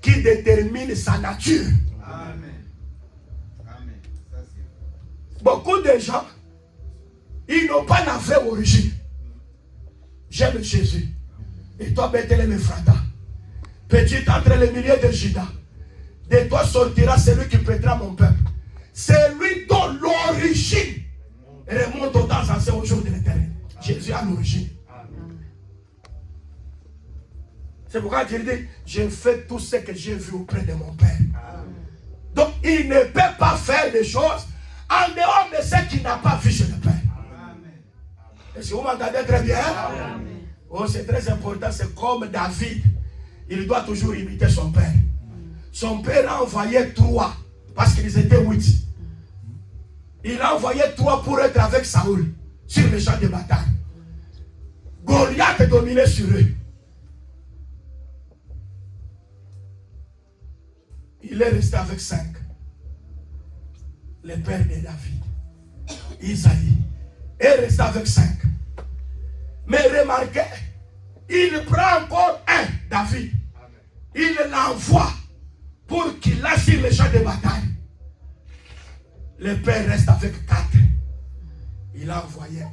qui détermine sa nature. Amen. Amen. Ça, c'est... Beaucoup de gens, ils n'ont pas la vraie origine. J'aime Jésus. Et toi, Bethléem Ephrata, petit entre les milliers de Judas, de toi sortira celui qui prêtera mon peuple. C'est lui dont l'origine remonte aux temps anciens au jour de l'éternel. Jésus a l'origine. C'est pourquoi Dieu dit, j'ai fait tout ce que j'ai vu auprès de mon Père. Donc il ne peut pas faire des choses en dehors de ce qu'il n'a pas vu chez le Père. Est-ce que vous m'entendez très bien? Oh, c'est très important. C'est comme David. Il doit toujours imiter son père. Son père a envoyé 3 parce qu'ils étaient 8. Il a envoyé 3 pour être avec Saoul sur le champ de bataille. Goliath dominait sur eux. Il est resté avec 5. Le père de David, Isaïe, est resté avec 5. Mais remarquez, il prend encore un, David. Il l'envoie pour qu'il aille sur le champ de bataille. Le père reste avec 4. Il a envoyé un.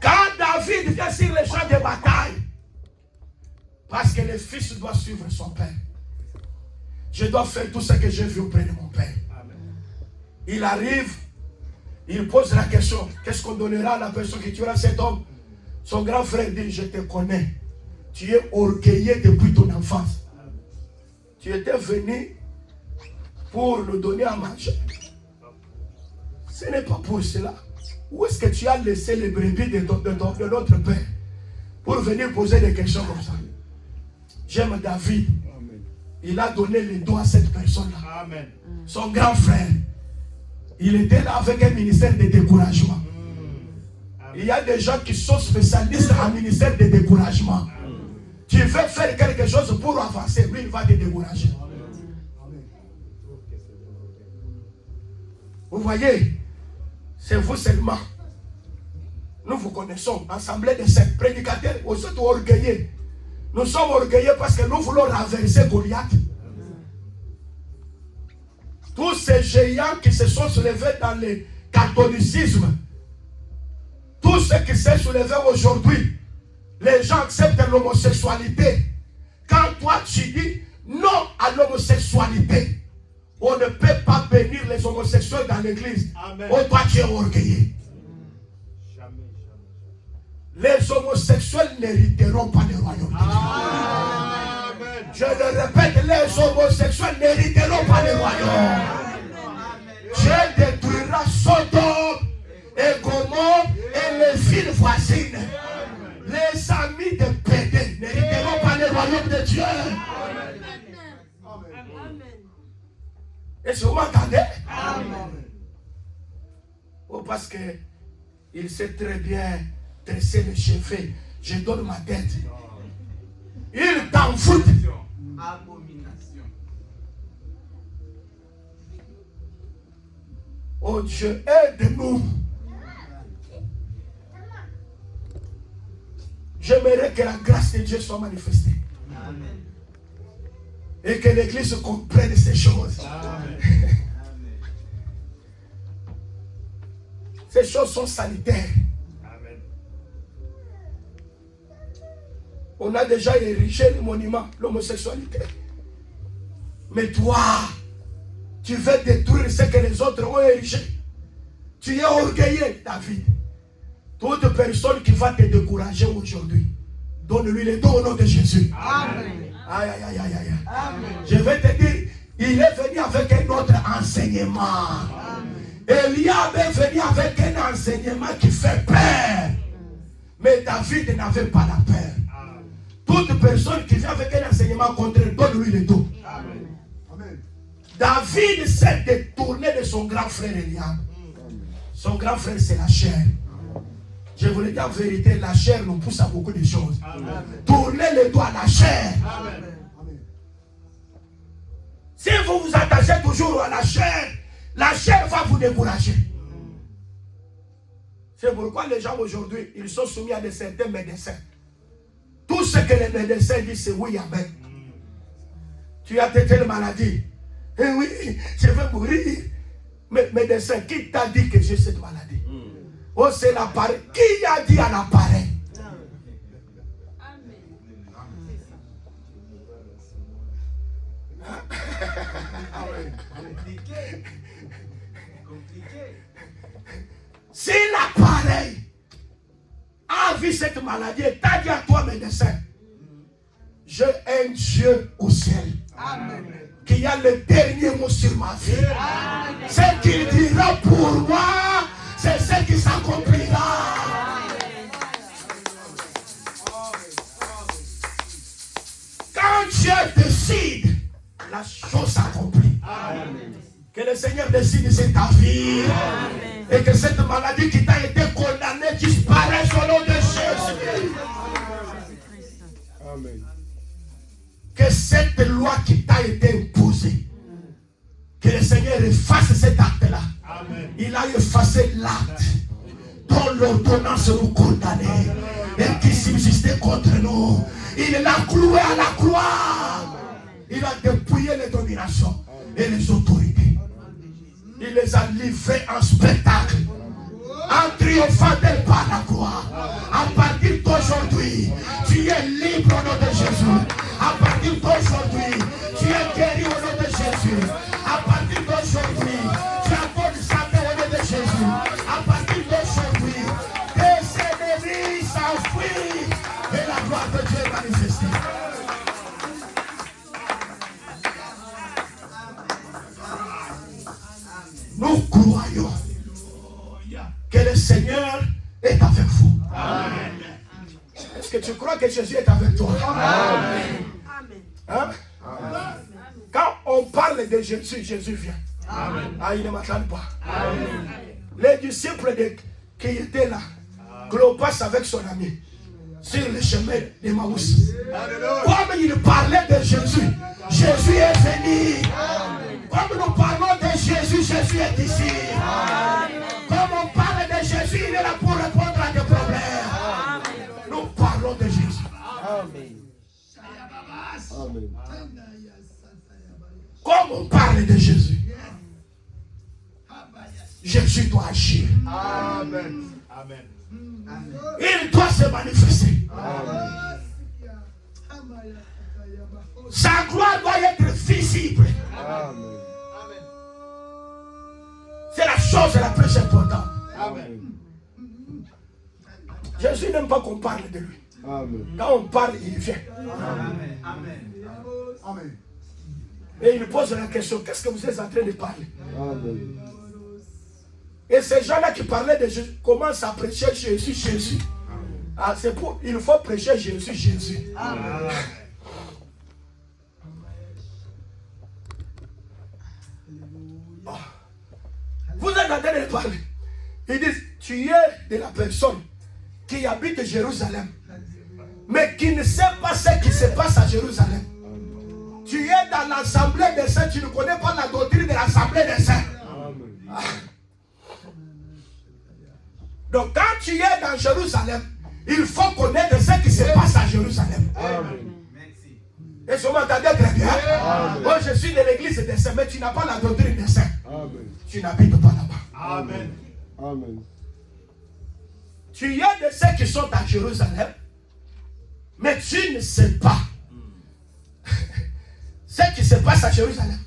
Quand David vient sur le champ de bataille, parce que le fils doit suivre son père, je dois faire tout ce que j'ai vu auprès de mon père. Il arrive, il pose la question, qu'est-ce qu'on donnera à la personne qui tuera cet homme? Son grand frère dit, je te connais. Tu es orgueilleux depuis ton enfance. Tu étais venu pour nous donner à manger. Ce n'est pas pour cela. Où est-ce que tu as laissé les brebis de notre père pour venir poser des questions comme ça? J'aime David. Il a donné les doigts à cette personne-là. Son grand frère. Il était là avec un ministère de découragement. Il y a des gens qui sont spécialistes en ministère de découragement. Tu veux faire quelque chose pour avancer, lui il va te décourager. Vous voyez, c'est vous seulement. Nous vous connaissons, assemblée de 5 prédicateurs, aussi orgueilleux. Nous sommes orgueilleux parce que nous voulons renverser Goliath. Tous ces géants qui se sont soulevés dans le catholicisme, tous ceux qui se sont soulevés aujourd'hui, les gens acceptent l'homosexualité. Quand toi tu dis non à l'homosexualité, on ne peut pas bénir les homosexuels dans l'église. Oh, toi tu es orgueilleux. Les homosexuels n'hériteront pas le royaume de Dieu. Je le répète, les homosexuels n'hériteront pas le royaume. Je détruira Sodome et Gomorrhe et les villes voisines. Les amis de pédés n'hériteront pas le royaume de Dieu. Est-ce que vous m'entendez? Oh, parce que il sait très bien tresser les cheveux. Je donne ma tête. Il t'en fout. Abomination. Oh Dieu, aide-nous. J'aimerais que la grâce de Dieu soit manifestée. Amen. Et que l'Église comprenne ces choses. Amen. Ces choses sont sanitaires. Amen. On a déjà érigé le monument, l'homosexualité. Mais toi, tu veux détruire ce que les autres ont érigé. Tu es orgueilleux, David. Toute personne qui va te décourager aujourd'hui, donne-lui le don au nom de Jésus. Amen. Aïe, aïe, aïe, aïe, aïe. Amen. Je vais te dire, il est venu avec un autre enseignement. Eliab est venu avec un enseignement qui fait peur. Mais David n'avait pas la peur. Toute personne qui vient avec un enseignement contraire, donne-lui le dos. David s'est détourné de son grand frère Eliab. Son grand frère, c'est la chair. Je vous le dis en vérité, la chair nous pousse à beaucoup de choses. Amen. Tournez le doigt à la chair. Amen. Si vous vous attachez toujours à la chair va vous décourager. C'est pourquoi les gens aujourd'hui, ils sont soumis à certains médecins. Tout ce que les médecins disent, c'est oui, amen. Tu as telle maladie. Eh oui, je vais mourir. Mais médecin, qui t'a dit que j'ai cette maladie? Oh, c'est l'appareil. Qui a dit à l'appareil? Si l'appareil a vu cette maladie et t'a dit à toi, médecin, j'ai un Dieu au ciel. Amen. Qui a le dernier mot sur ma vie. Ce qu'il dira pour moi, c'est ce qui s'accomplira. Quand Dieu décide, la chose s'accomplit. Que le Seigneur décide, c'est ta vie. Et que cette maladie qui t'a été condamnée disparaisse au nom de Jésus. Amen. Que cette loi qui t'a été imposée, que le Seigneur efface cet acte-là. Amen. Il a effacé l'acte dont l'ordonnance nous condamnait et qui subsistait contre nous. Il l'a cloué à la croix. Il a dépouillé les dominations et les autorités. Il les a livrés en spectacle, en triomphant d'elle par la croix. À partir d'aujourd'hui, tu es libre au nom de Jésus. À partir d'aujourd'hui, tu es guéri au nom de Jésus. À partir d'aujourd'hui, tu as bonne santé au nom de Jésus. À partir d'aujourd'hui, tes ennemis s'enfuient et la gloire de Dieu est manifestée. Nous croyons que le Seigneur est avec vous. Amen. Est-ce que tu crois que Jésus est avec toi? Amen. Hein? Quand on parle de Jésus, Jésus vient. Amen. Ah, il ne m'attend pas. Amen. Les disciples qui étaient là, Cléopas avec son ami, sur le chemin d'Emmaüs. Alléluia. Comme il parlait de Jésus, Jésus est venu. Comme nous parlons de Jésus, Jésus est ici. Comme on parle de Jésus, il est là pour répondre à des problèmes. Nous parlons de Jésus. Amen. Comme on parle de Jésus, Jésus doit agir. Amen. Amen. Il doit se manifester. Sa gloire doit être visible. Amen. C'est la chose la plus importante. Amen. Jésus n'aime pas qu'on parle de lui. Amen. Quand on parle, il vient. Amen. Amen. Amen. Et il pose la question, qu'est-ce que vous êtes en train de parler? Amen. Et ces gens-là qui parlaient de Jésus commencent à prêcher Jésus, Jésus. Ah, c'est pour, il faut prêcher Jésus, Jésus. Amen. Oh. Vous êtes en train de parler. Ils disent, tu es de la personne qui habite Jérusalem, mais qui ne sait pas ce qui se passe à Jérusalem. Tu es dans l'assemblée des saints, tu ne connais pas la doctrine de l'assemblée des saints. Ah. Donc quand tu es dans Jérusalem, il faut connaître ce qui se passe à Jérusalem. Amen. Merci. Et vous m'entendez très bien? Moi je suis de l'église des saints, mais tu n'as pas la doctrine des saints. Amen. Tu n'habites pas là-bas. Amen. Amen. Tu es de ceux qui sont à Jérusalem, mais tu ne sais pas ce qui se passe à Jérusalem.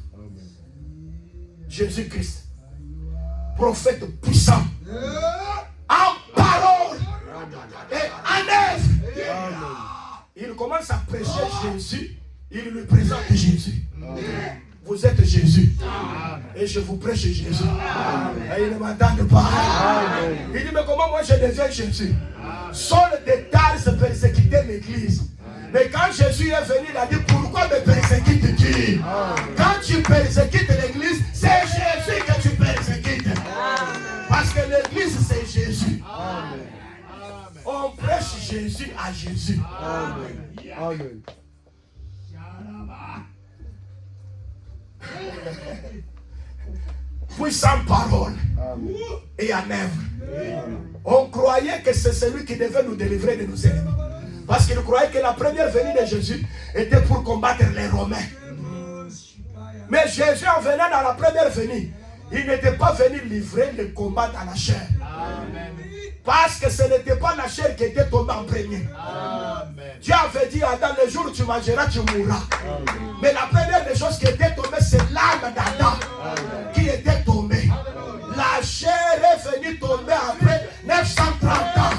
Jésus-Christ, prophète puissant, en parole et en œuvre. Il commence à prêcher Jésus, il lui présente Jésus. Vous êtes Jésus. Et je vous prêche Jésus. Et il ne m'entend pas. Il dit, mais comment moi je deviens Jésus? Saul de Tarse persécutait l'église. Mais quand Jésus est venu, il a dit, pourquoi me persécutes-tu? Quand tu persécutes l'église, c'est Jésus que tu persécutes. Parce que l'église, c'est Jésus. On prêche Jésus à Jésus. Amen. Amen. Puissante parole Amen. et en œuvre. On croyait que c'est celui qui devait nous délivrer de nos ennemis. Parce qu'il croyait que la première venue de Jésus était pour combattre les Romains. Mais Jésus, en venant dans la première venue, il n'était pas venu livrer le combat dans la chair. Parce que ce n'était pas la chair qui était tombée en premier. Dieu avait dit, Adam, le jour où tu mangeras, tu mourras. Mais la première des choses qui était tombée, c'est l'âme d'Adam qui était tombée. La chair est venue tomber après 930 ans.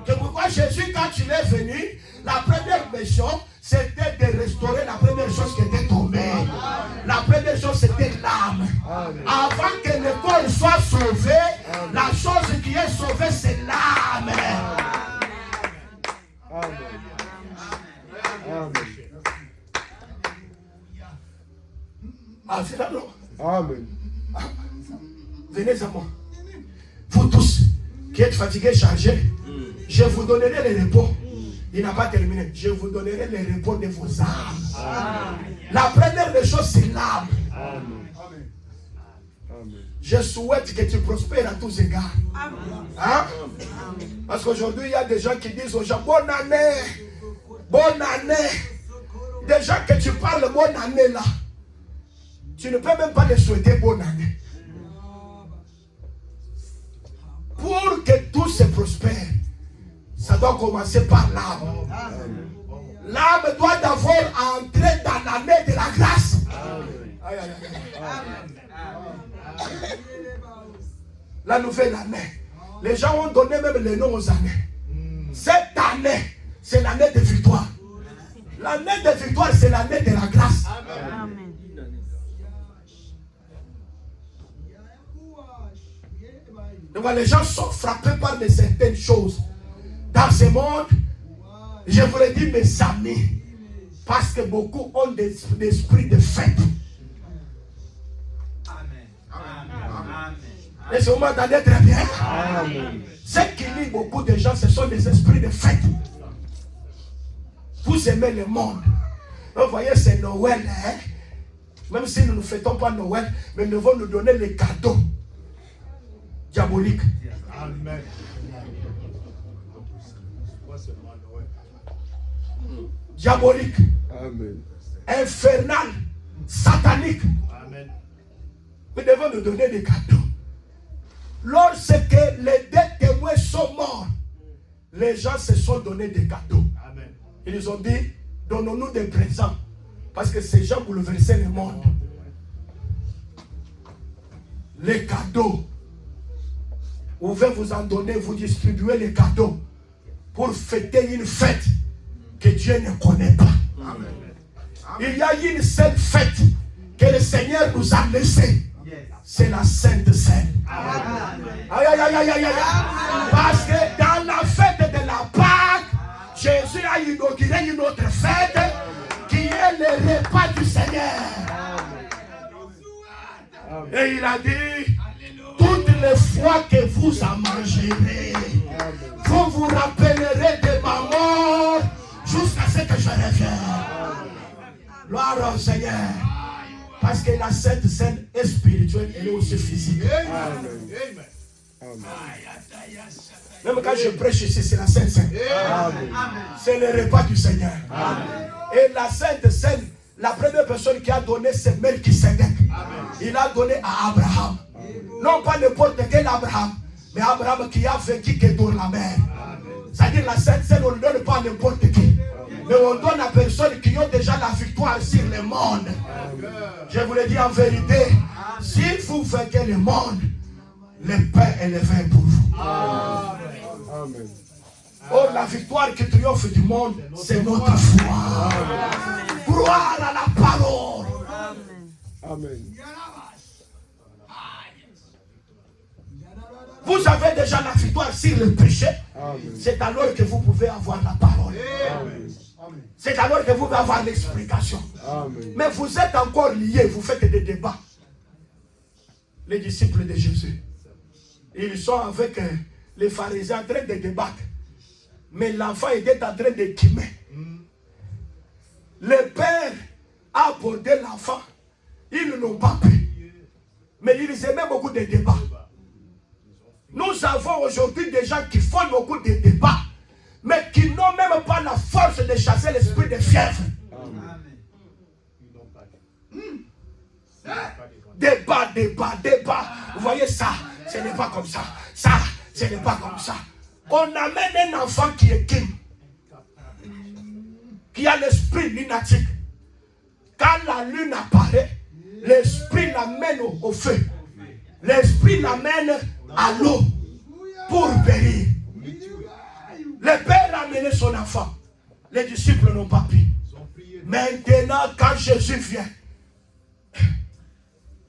C'est pourquoi Jésus, quand il est venu, la première mission, c'était de restaurer la première chose qui était tombée. La première chose, c'était l'âme. Avant que le corps soit sauvé, la chose qui est sauvée, c'est l'âme. Amen. Amen. Ah, c'est là, non? Amen. Venez à moi. Vous tous qui êtes fatigués, chargés, je vous donnerai le repos. Il n'a pas terminé. Je vous donnerai le repos de vos âmes. La première des choses, c'est l'âme. Je souhaite que tu prospères à tous égards. Hein? Parce qu'aujourd'hui, il y a des gens qui disent aux gens, bonne année. Bonne année. Des gens que tu parles bonne année là. Tu ne peux même pas les souhaiter bonne année. Pour que tout se prospère, ça doit commencer par l'âme. L'âme doit d'abord entrer dans l'année de la grâce. Aïe, aïe, aïe. La nouvelle année. Les gens ont donné même les noms aux années. Cette année, c'est l'année de victoire. L'année de victoire, c'est l'année de la grâce. Amen. Donc les gens sont frappés par de certaines choses. Dans ce monde, je vous le dis mes amis, parce que beaucoup ont des esprits de fête. Et si vous m'entendez très bien, ce qui lie beaucoup de gens, ce sont des esprits de fête. Vous aimez le monde. Vous voyez, c'est Noël. Hein? Même si nous ne fêtons pas Noël, mais nous devons nous donner les cadeaux diaboliques. Amen. Diabolique, Amen. infernal, satanique. Amen. Nous devons nous donner des cadeaux. Lorsque les deux témoins sont morts, les gens se sont donné des cadeaux. Amen. Ils ont dit, donnons-nous des présents. Parce que ces gens bouleversaient le monde. Les cadeaux. Vous pouvez vous en donner, vous distribuer les cadeaux. pour fêter une fête que Dieu ne connaît pas. Amen. Il y a une seule fête que le Seigneur nous a laissée. C'est la Sainte Seine. Aïe, aïe, aïe, aïe, aïe, aïe. Parce que dans la fête de la Pâque, Jésus a inauguré une autre fête qui est le repas du Seigneur. Amen. Et il a dit, toutes les fois que vous en mangerez, vous vous rappellerez de ma mort jusqu'à ce que je revienne. Gloire au Seigneur. Parce que la Sainte Seine est spirituelle, elle est aussi physique. Amen. Amen. Même quand je prêche ici, c'est la Sainte Seine. Amen. C'est le repas du Seigneur. Amen. Et la Sainte Seine, la première personne qui a donné, c'est Melchisedec. Il a donné à Abraham. Non pas n'importe quel Abraham, mais Abraham qui a vaincu Kedor la mer. C'est-à-dire la Sainte Seine, on ne donne pas à n'importe qui. Mais on donne à personnes qui ont déjà la victoire sur le monde. Je vous le dis en vérité, si vous vainquez le monde, le pain est le vin pour vous. Amen. Or, la victoire qui triomphe du monde, c'est notre foi. Croire à la parole. Amen. Vous avez déjà la victoire sur le péché. Amen. C'est alors que vous pouvez avoir la parole. Amen. C'est alors que vous pouvez avoir l'explication. Amen. Mais vous êtes encore liés, vous faites des débats. Les disciples de Jésus, ils sont avec les pharisiens en train de débattre. Mais l'enfant était en train de quimer. Le père a abordé l'enfant. Ils n'ont pas pu. Mais ils aimaient beaucoup de débats. Nous avons aujourd'hui des gens qui font beaucoup de débats, mais qui n'ont même pas la force de chasser l'esprit de fièvre. Débat, débat, débat. Vous voyez ça, ce n'est pas comme ça. Ça, ce n'est pas comme ça. On amène un enfant qui est king, qui a l'esprit lunatique. Quand la lune apparaît, l'esprit l'amène au feu. L'esprit l'amène à l'eau pour périr. Le père a amené son enfant. Les disciples n'ont pas pu. Maintenant, quand Jésus vient,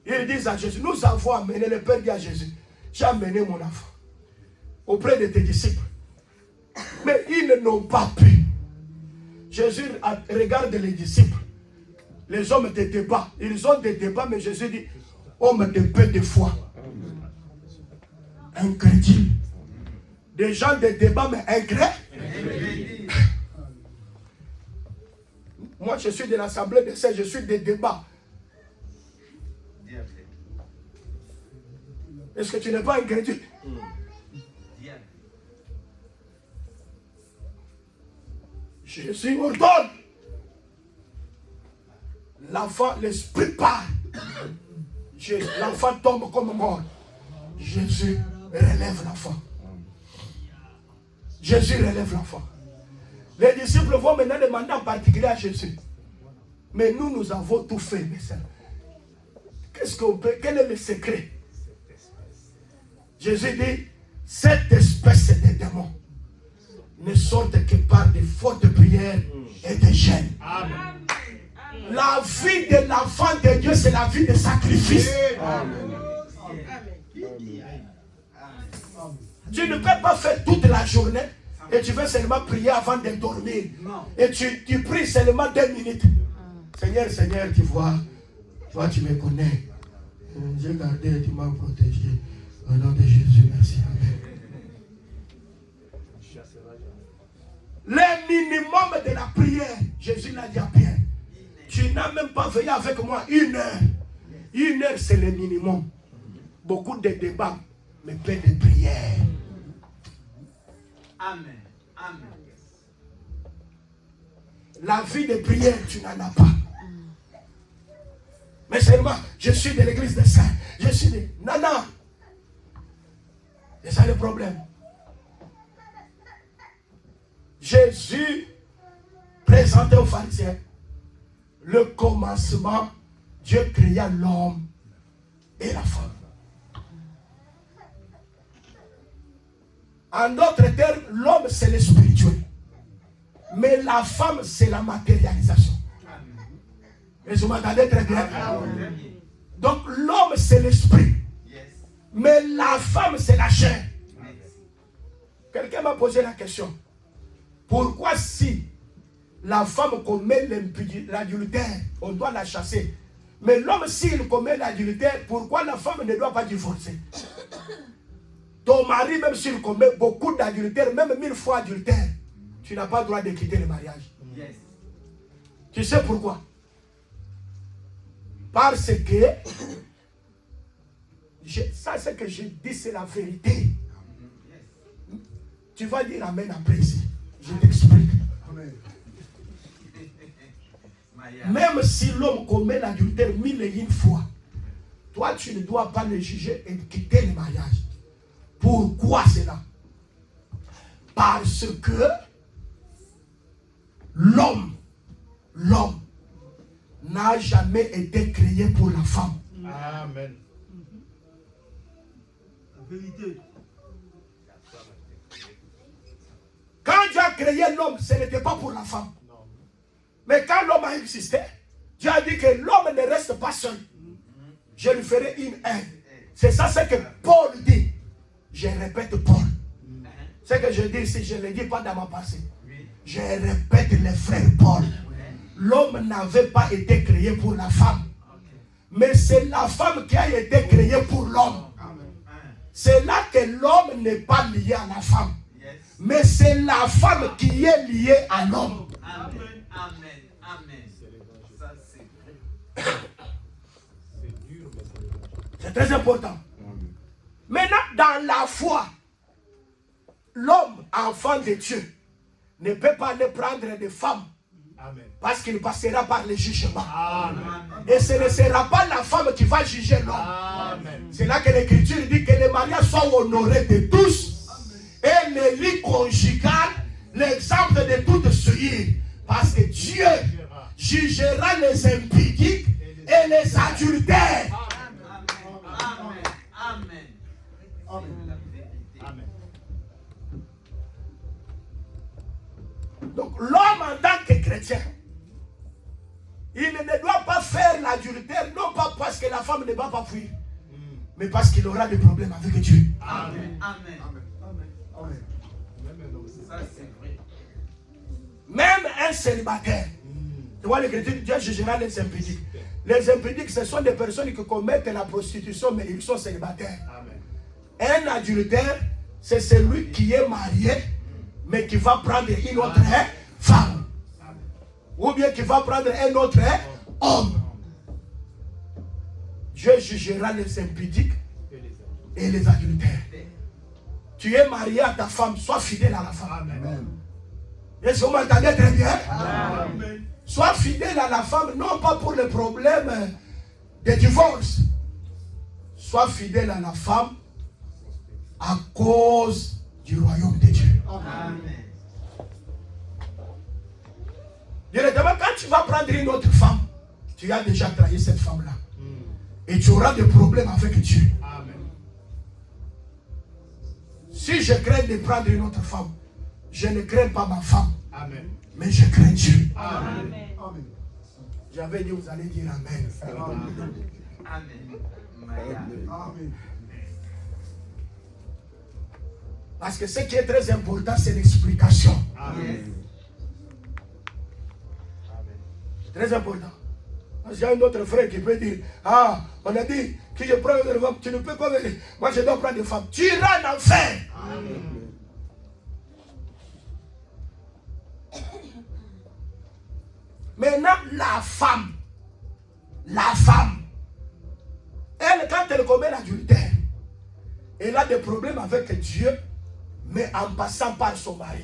ils disent à Jésus, nous avons amené, le père dit à Jésus, j'ai amené mon enfant auprès de tes disciples. Mais ils n'ont pas pu. Jésus regarde les disciples, les hommes de débat. Ils ont des débats, mais Jésus dit, homme de peu de foi. Incrédule. Des gens de débat, mais incrédules. Moi, je suis de l'Assemblée de Saints, je suis des débats. Est-ce que tu n'es pas incrédule? Jésus ordonne. L'enfant, l'esprit part. L'enfant tombe comme mort. Jésus relève l'enfant. Jésus relève l'enfant. Les disciples vont maintenant demander en particulier à Jésus. Mais nous avons tout fait, mes sœurs. Quel est le secret? Jésus dit, cette espèce de démons ne sortent que par des fautes prières et des jeûnes. La vie de l'enfant de Dieu, c'est la vie de sacrifice. Amen. Tu ne peux pas faire toute la journée et tu veux seulement prier avant de dormir. Et tu pries seulement 2 minutes. Seigneur, Seigneur, tu vois, toi tu me connais. J'ai gardé, tu m'as protégé. Au nom de Jésus, merci. Amen. Le minimum de la prière, Jésus l'a dit à Pierre. Tu n'as même pas veillé avec moi 1 heure. 1 heure, c'est le minimum. Beaucoup de débats, mais peu de prière. Amen. Amen. La vie de prière, tu n'en as pas. Mais seulement, je suis de l'église des saints. Je suis de... Non, non. C'est ça le problème. Jésus présentait aux pharisiens le commencement. Dieu créa l'homme et la femme. En d'autres termes, l'homme c'est le spirituel. Mais la femme c'est la matérialisation. Et vous m'entendez très bien? Donc l'homme c'est l'esprit. Mais la femme c'est la chair. Quelqu'un m'a posé la question. Pourquoi si la femme commet l'adultère, on doit la chasser? Mais l'homme s'il commet l'adultère, pourquoi la femme ne doit pas divorcer? Ton mari, même s'il commet beaucoup d'adultère, même 1000 fois adultère, tu n'as pas le droit de quitter le mariage. Tu sais pourquoi? Parce que ça c'est que je dis, c'est la vérité. Tu vas dire amen après ici. Je t'explique. Même si l'homme commet l'adultère 1001 fois, toi tu ne dois pas le juger et quitter le mariage. Pourquoi cela? Parce que l'homme n'a jamais été créé pour la femme. Amen. La vérité. Quand Dieu a créé l'homme, ce n'était pas pour la femme. Mais quand l'homme a existé, Dieu a dit que l'homme ne reste pas seul. Je lui ferai une aide. C'est ça ce que Paul dit. Je répète Paul. Ce que je dis ici, je ne le dis pas dans ma pensée. Je répète les frères Paul. L'homme n'avait pas été créé pour la femme. Mais c'est la femme qui a été créée pour l'homme. C'est là que l'homme n'est pas lié à la femme. Mais c'est la femme qui est liée à l'homme. Amen. Amen. Amen. Ça, c'est vrai. C'est très important. Maintenant, dans la foi, l'homme, enfant de Dieu, ne peut pas aller prendre des femmes. Amen. Parce qu'il passera par le jugement. Amen. Et ce ne sera pas la femme qui va juger l'homme. Amen. C'est là que l'Écriture dit que le mariage soit honoré de tous. Et le lit conjugal, l'exemple de toute suite. Parce que Dieu jugera les impudiques et les adultères. Amen. Amen. Amen. Donc l'homme en tant que chrétien, il ne doit pas faire l'adultère, non pas parce que la femme ne va pas fuir, mais parce qu'il aura des problèmes avec Dieu. Amen. Amen. Amen. Ça, c'est vrai. Même un célibataire. Tu vois, l'Écriture, Dieu jugera les impudiques. Les impudiques, ce sont des personnes qui commettent la prostitution, mais ils sont célibataires. Amen. Un adultère, c'est celui qui est marié, mais qui va prendre une autre femme. Ou bien qui va prendre un autre homme. Dieu jugera les impudiques et les adultères. Tu es marié à ta femme, sois fidèle à la femme. Amen. Est-ce que vous m'entendez très bien? Amen. Sois fidèle à la femme, non pas pour le problème de divorce. Sois fidèle à la femme à cause du royaume de Dieu. Amen. Directement, quand tu vas prendre une autre femme, tu as déjà trahi cette femme-là. Et tu auras des problèmes avec Dieu. Amen. Si je crains de prendre une autre femme, je ne crains pas ma femme, Amen. mais je crains Dieu. Amen. J'avais dit, vous allez dire Amen. Amen. Maya. Amen. Parce que ce qui est très important, c'est l'explication. Amen. Très important. Parce qu'il y a un autre frère qui peut dire, ah, on a dit que je prends une femme, tu ne peux pas venir. Moi, je dois prendre une femme. Tu iras en enfer. Maintenant, la femme, elle, quand elle commet l'adultère, elle a des problèmes avec Dieu, mais en passant par son mari.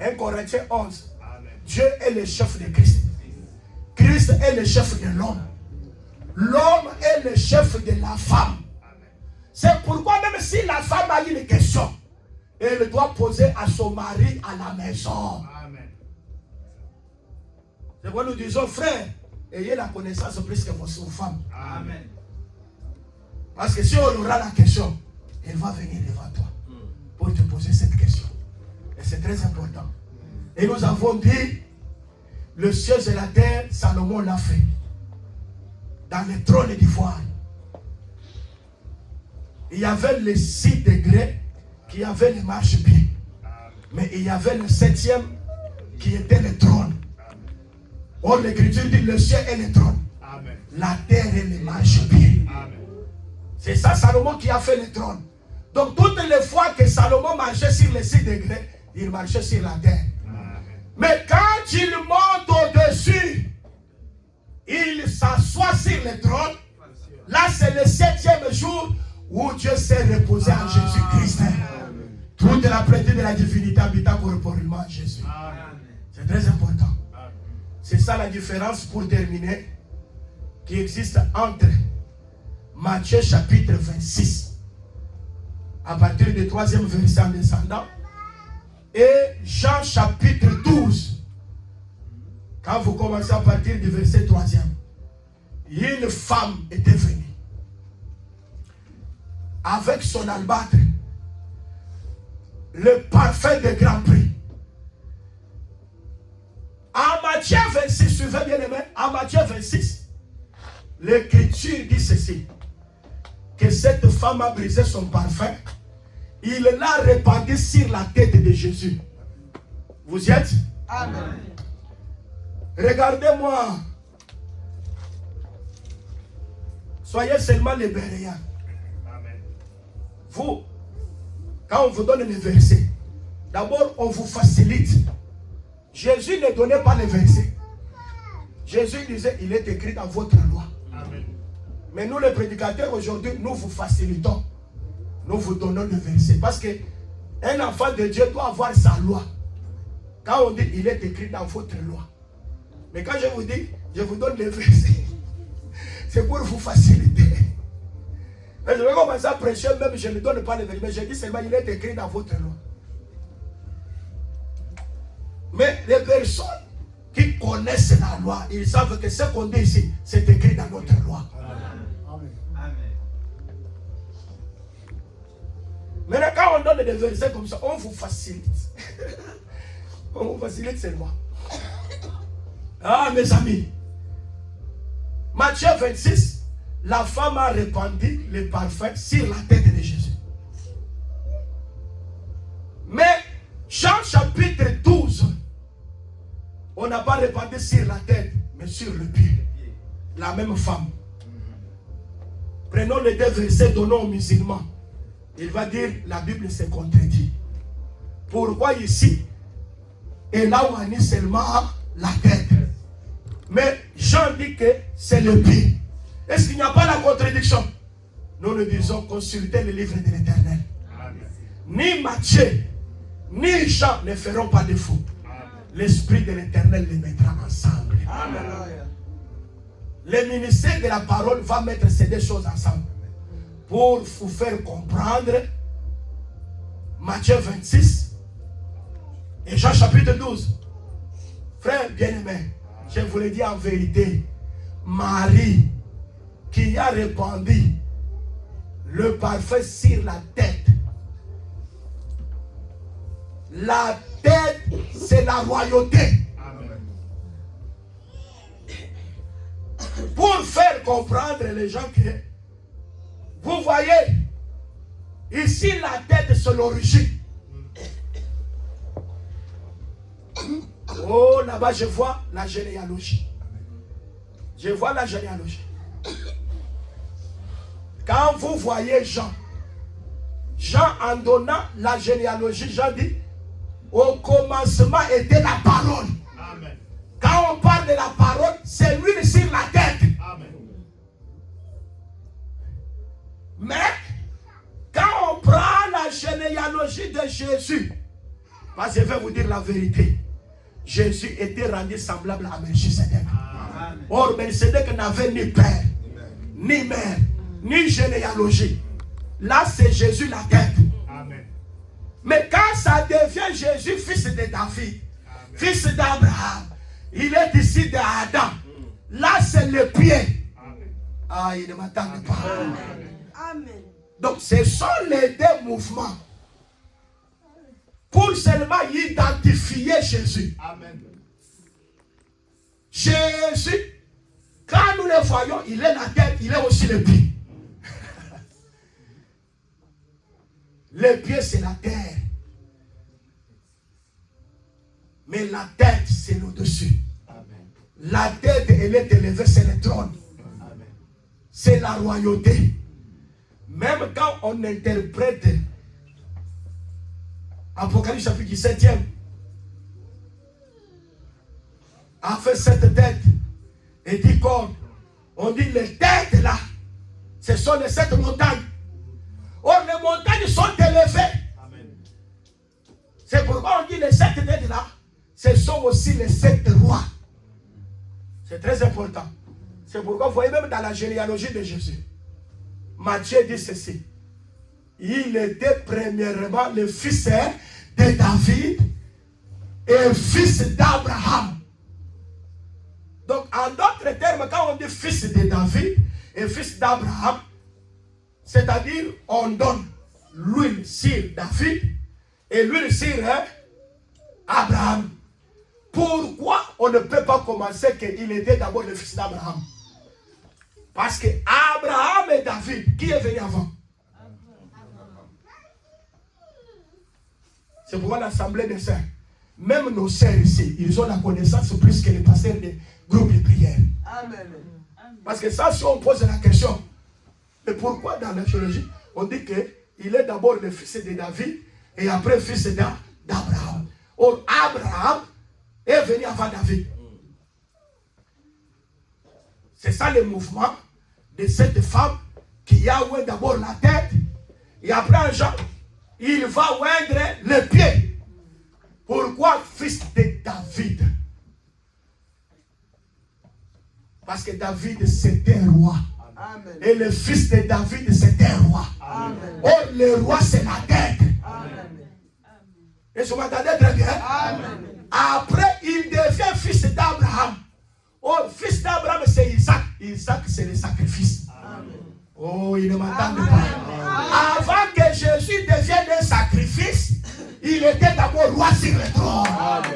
1 Corinthiens 11. Amen. Dieu est le chef de Christ. Christ est le chef de l'homme. L'homme est le chef de la femme. C'est pourquoi même si la femme a une question, elle doit poser à son mari à la maison. Amen. C'est pourquoi nous disons, frère, ayez la connaissance plus que vos femmes. Amen. Parce que si on aura la question, elle va venir devant toi pour te poser cette question. Et c'est très important. Et nous avons dit, le ciel et la terre, Salomon l'a fait. Dans le trône d'ivoire. Il y avait les 6 degrés qui avaient les marchepieds. Mais il y avait le 7e qui était le trône. Or, l'Écriture dit le ciel est le trône. Amen. La terre est le marchepied. Amen. C'est ça Salomon qui a fait le trône. Donc toutes les fois que Salomon marchait sur les 6 degrés, il marchait sur la terre. Amen. Mais quand il monte au-dessus, il s'assoit sur le trône. Là, c'est le 7e jour où Dieu s'est reposé en Jésus-Christ. Toute la plénitude de la divinité habita corporellement en Jésus. Amen. C'est très important. Amen. C'est ça la différence, pour terminer, qui existe entre Matthieu chapitre 26, à partir du 3e verset en descendant, et Jean chapitre 12. Quand vous commencez à partir du verset 3e, une femme était venue avec son albâtre, le parfum de grand prix. En Matthieu 26, suivez bien aimé, en Matthieu 26, l'Écriture dit ceci, que cette femme a brisé son parfum, il l'a répandu sur la tête de Jésus. Vous y êtes? Amen. Regardez-moi. Soyez seulement les Béréens. Amen. Vous, quand on vous donne les versets, d'abord on vous facilite. Jésus ne donnait pas les versets. Jésus disait, il est écrit dans votre loi. Amen. Mais nous les prédicateurs aujourd'hui, nous vous facilitons. Nous vous donnons le verset. Parce qu'un enfant de Dieu doit avoir sa loi. Quand on dit, il est écrit dans votre loi. Mais quand je vous dis, je vous donne les versets, c'est pour vous faciliter. Mais je vais commencer à prêcher, même je ne donne pas les versets. Mais je dis seulement, il est écrit dans votre loi. Mais les personnes qui connaissent la loi, ils savent que ce qu'on dit ici, c'est écrit dans notre loi. Amen. Amen. Maintenant, quand on donne des versets comme ça, on vous facilite. On vous facilite seulement. Ah, mes amis. Matthieu 26, la femme a répandu le parfum sur la tête de Jésus. Mais Jean chapitre 12, on n'a pas répandu sur la tête, mais sur le pied. La même femme. Prenons les 2 versets, donnons aux musulmans. Il va dire, la Bible se contredit. Pourquoi ici, et là on a mis seulement la tête. Mais Jean dit que c'est le pied. Est-ce qu'il n'y a pas la contradiction? Nous nous disons, consultez le livre de l'Éternel. Ni Matthieu, ni Jean ne feront pas défaut. L'Esprit de l'Éternel les mettra ensemble. Amen. Le ministère de la parole va mettre ces 2 choses ensemble. Pour vous faire comprendre Matthieu 26 et Jean chapitre 12. Frère bien-aimé, je vous le dis en vérité, Marie qui a répandu le parfum sur la tête. La tête, c'est la royauté. Amen. Pour faire comprendre les gens que vous voyez, ici la tête c'est l'origine. Oh, là-bas je vois la généalogie. Je vois la généalogie. Quand vous voyez Jean en donnant la généalogie, Jean dit, au commencement était la parole. Amen. Quand on parle de la parole, c'est l'huile sur la tête. Amen. Mais quand on prend la généalogie de Jésus, parce que je vais vous dire la vérité, Jésus était rendu semblable à Melchisedec. Amen. Or, Melchisedec n'avait ni père, ni mère, ni généalogie. Là, c'est Jésus la tête. Amen. Mais quand ça devient Jésus, fils de David, fils d'Abraham, il est ici d'Adam. Là, c'est le pied. Amen. Ah, il ne m'attendait pas. Amen. Donc, ce sont les 2 mouvements. pour seulement identifier Jésus. Amen. Jésus, quand nous le voyons, il est la tête, il est aussi le pied. Le pied, c'est la terre. Mais la tête, c'est l'au-dessus. La tête, elle est élevée, c'est le trône. C'est la royauté. Même quand on interprète Apocalypse chapitre 17e, a fait cette tête et dit corps. On dit les têtes là, ce sont les 7 montagnes. Or les montagnes sont élevées. Amen. C'est pourquoi on dit les 7 têtes là, ce sont aussi les 7 rois. C'est très important. C'est pourquoi vous voyez même dans la généalogie de Jésus, Matthieu dit ceci. Il était premièrement le fils de David et fils d'Abraham. Donc, en d'autres termes, quand on dit fils de David et fils d'Abraham, c'est-à-dire on donne l'huile sur David et l'huile sur Abraham. Pourquoi on ne peut pas commencer qu'il était d'abord le fils d'Abraham? Parce que Abraham et David, qui est venu avant? C'est pourquoi l'assemblée des saints, même nos sœurs ici, ils ont la connaissance plus que les pasteurs des groupes de prière. Amen. Parce que ça, si on pose la question, mais pourquoi dans la théologie, on dit qu'il est d'abord le fils de David et après fils d'Abraham. Or, Abraham est venu avant David. C'est ça le mouvement de cette femme qui a oint d'abord la tête et après un genre, il va oindre le pied. Pourquoi fils de David? Parce que David c'était un roi. Amen. Et le fils de David c'était un roi. Amen. Or le roi c'est la tête. Amen. Et vous m'entendez très bien? Amen. Après il devient fils d'Abraham. Or fils d'Abraham c'est Isaac. Isaac c'est le sacrifice. Amen. Oh, il ne m'entend pas. Avant que Jésus devienne un sacrifice, il était d'abord roi sur le trône. Amen.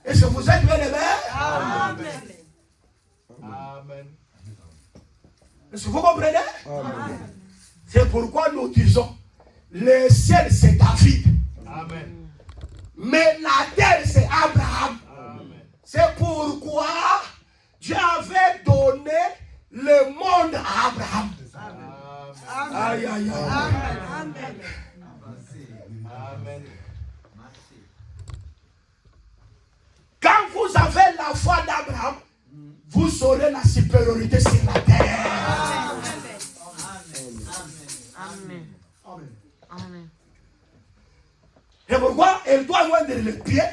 Est-ce que vous êtes bien aimés? Amen. Amen. Est-ce que vous comprenez? Amen. C'est pourquoi nous disons, le ciel c'est David, Amen. mais la terre c'est Abraham. Amen. C'est pourquoi Dieu avait donné le monde à Abraham. Amen. Aïe, aïe, aïe. Amen. Amen. Quand vous avez la foi d'Abraham, vous aurez la supériorité sur la terre. Amen. Amen. Et pourquoi elle doit oindre le pied?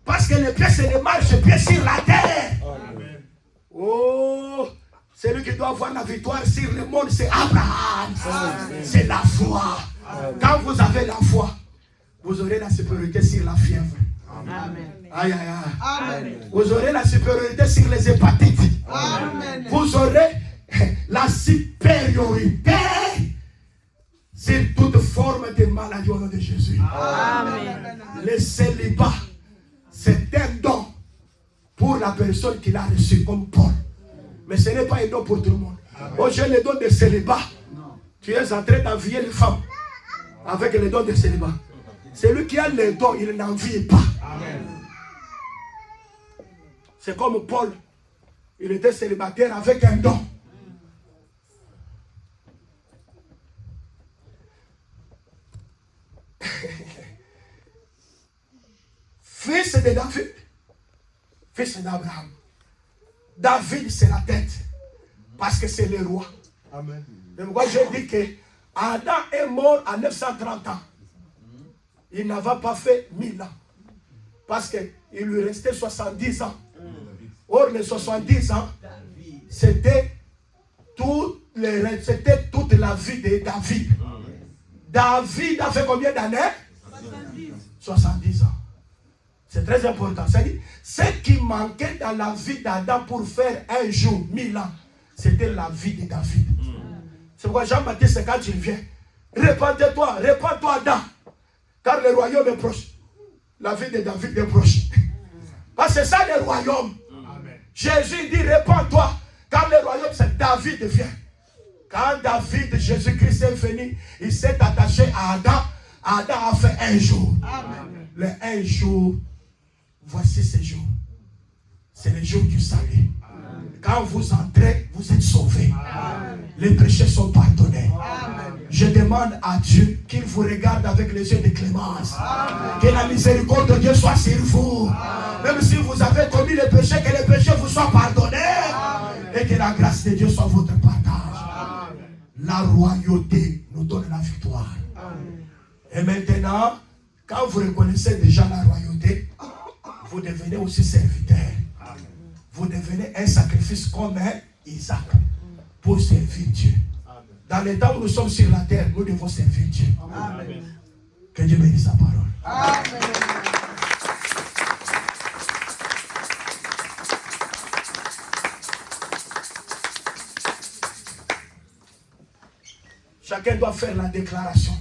Parce que le pied c'est le marche-pied sur la terre. Amen. Oh, celui qui doit avoir la victoire sur le monde, c'est Abraham. C'est la foi. Quand vous avez la foi, vous aurez la supériorité sur la fièvre. Amen. Aïe, aïe, aïe. Amen. Vous aurez la supériorité sur les hépatites. Amen. Vous aurez la supériorité sur toute forme de maladie au nom de Jésus. Amen. Le célibat, c'est un don pour la personne qui l'a reçu comme Paul. Mais ce n'est pas un don pour tout le monde. Oh, j'ai le don de célibat. Tu es en train d'envier les femmes avec le don de célibat. Celui qui a le don, il n'envie pas. Amen. C'est comme Paul. Il était célibataire avec un don. Fils de David, fils d'Abraham. David, c'est la tête. Parce que c'est le roi. Amen. C'est pourquoi j'ai dit que Adam est mort à 930 ans. Il n'avait pas fait 1000 ans. Parce qu'il lui restait 70 ans. Or, les 70 ans, c'était toute la vie de David. David a fait combien d'années? 70 ans. C'est très important. C'est-à-dire, ce qui manquait dans la vie d'Adam pour faire un jour, 1000 ans, c'était la vie de David. C'est pourquoi Jean-Baptiste, quand il vient, Répandez-toi, répands-toi Adam. Car le royaume est proche. La vie de David est proche. Parce que c'est ça le royaume. Amen. Jésus dit répands-toi. Car le royaume c'est David vient. Quand David, Jésus-Christ est venu, il s'est attaché à Adam. Adam a fait un jour. Amen. Le un jour, voici ce jour. C'est le jour du salut. Quand vous entrez, vous êtes sauvés. Les péchés sont pardonnés. Je demande à Dieu qu'il vous regarde avec les yeux de clémence. Que la miséricorde de Dieu soit sur vous. Même si vous avez commis les péchés, que les péchés vous soient pardonnés. Et que la grâce de Dieu soit votre partage. La royauté nous donne la victoire. Et maintenant, quand vous reconnaissez déjà la royauté, vous devenez aussi serviteur. Vous devenez un sacrifice comme Isaac pour servir Dieu. Dans les temps où nous sommes sur la terre, nous devons servir Dieu. Amen. Que Dieu bénisse sa parole. Amen. Chacun doit faire la déclaration.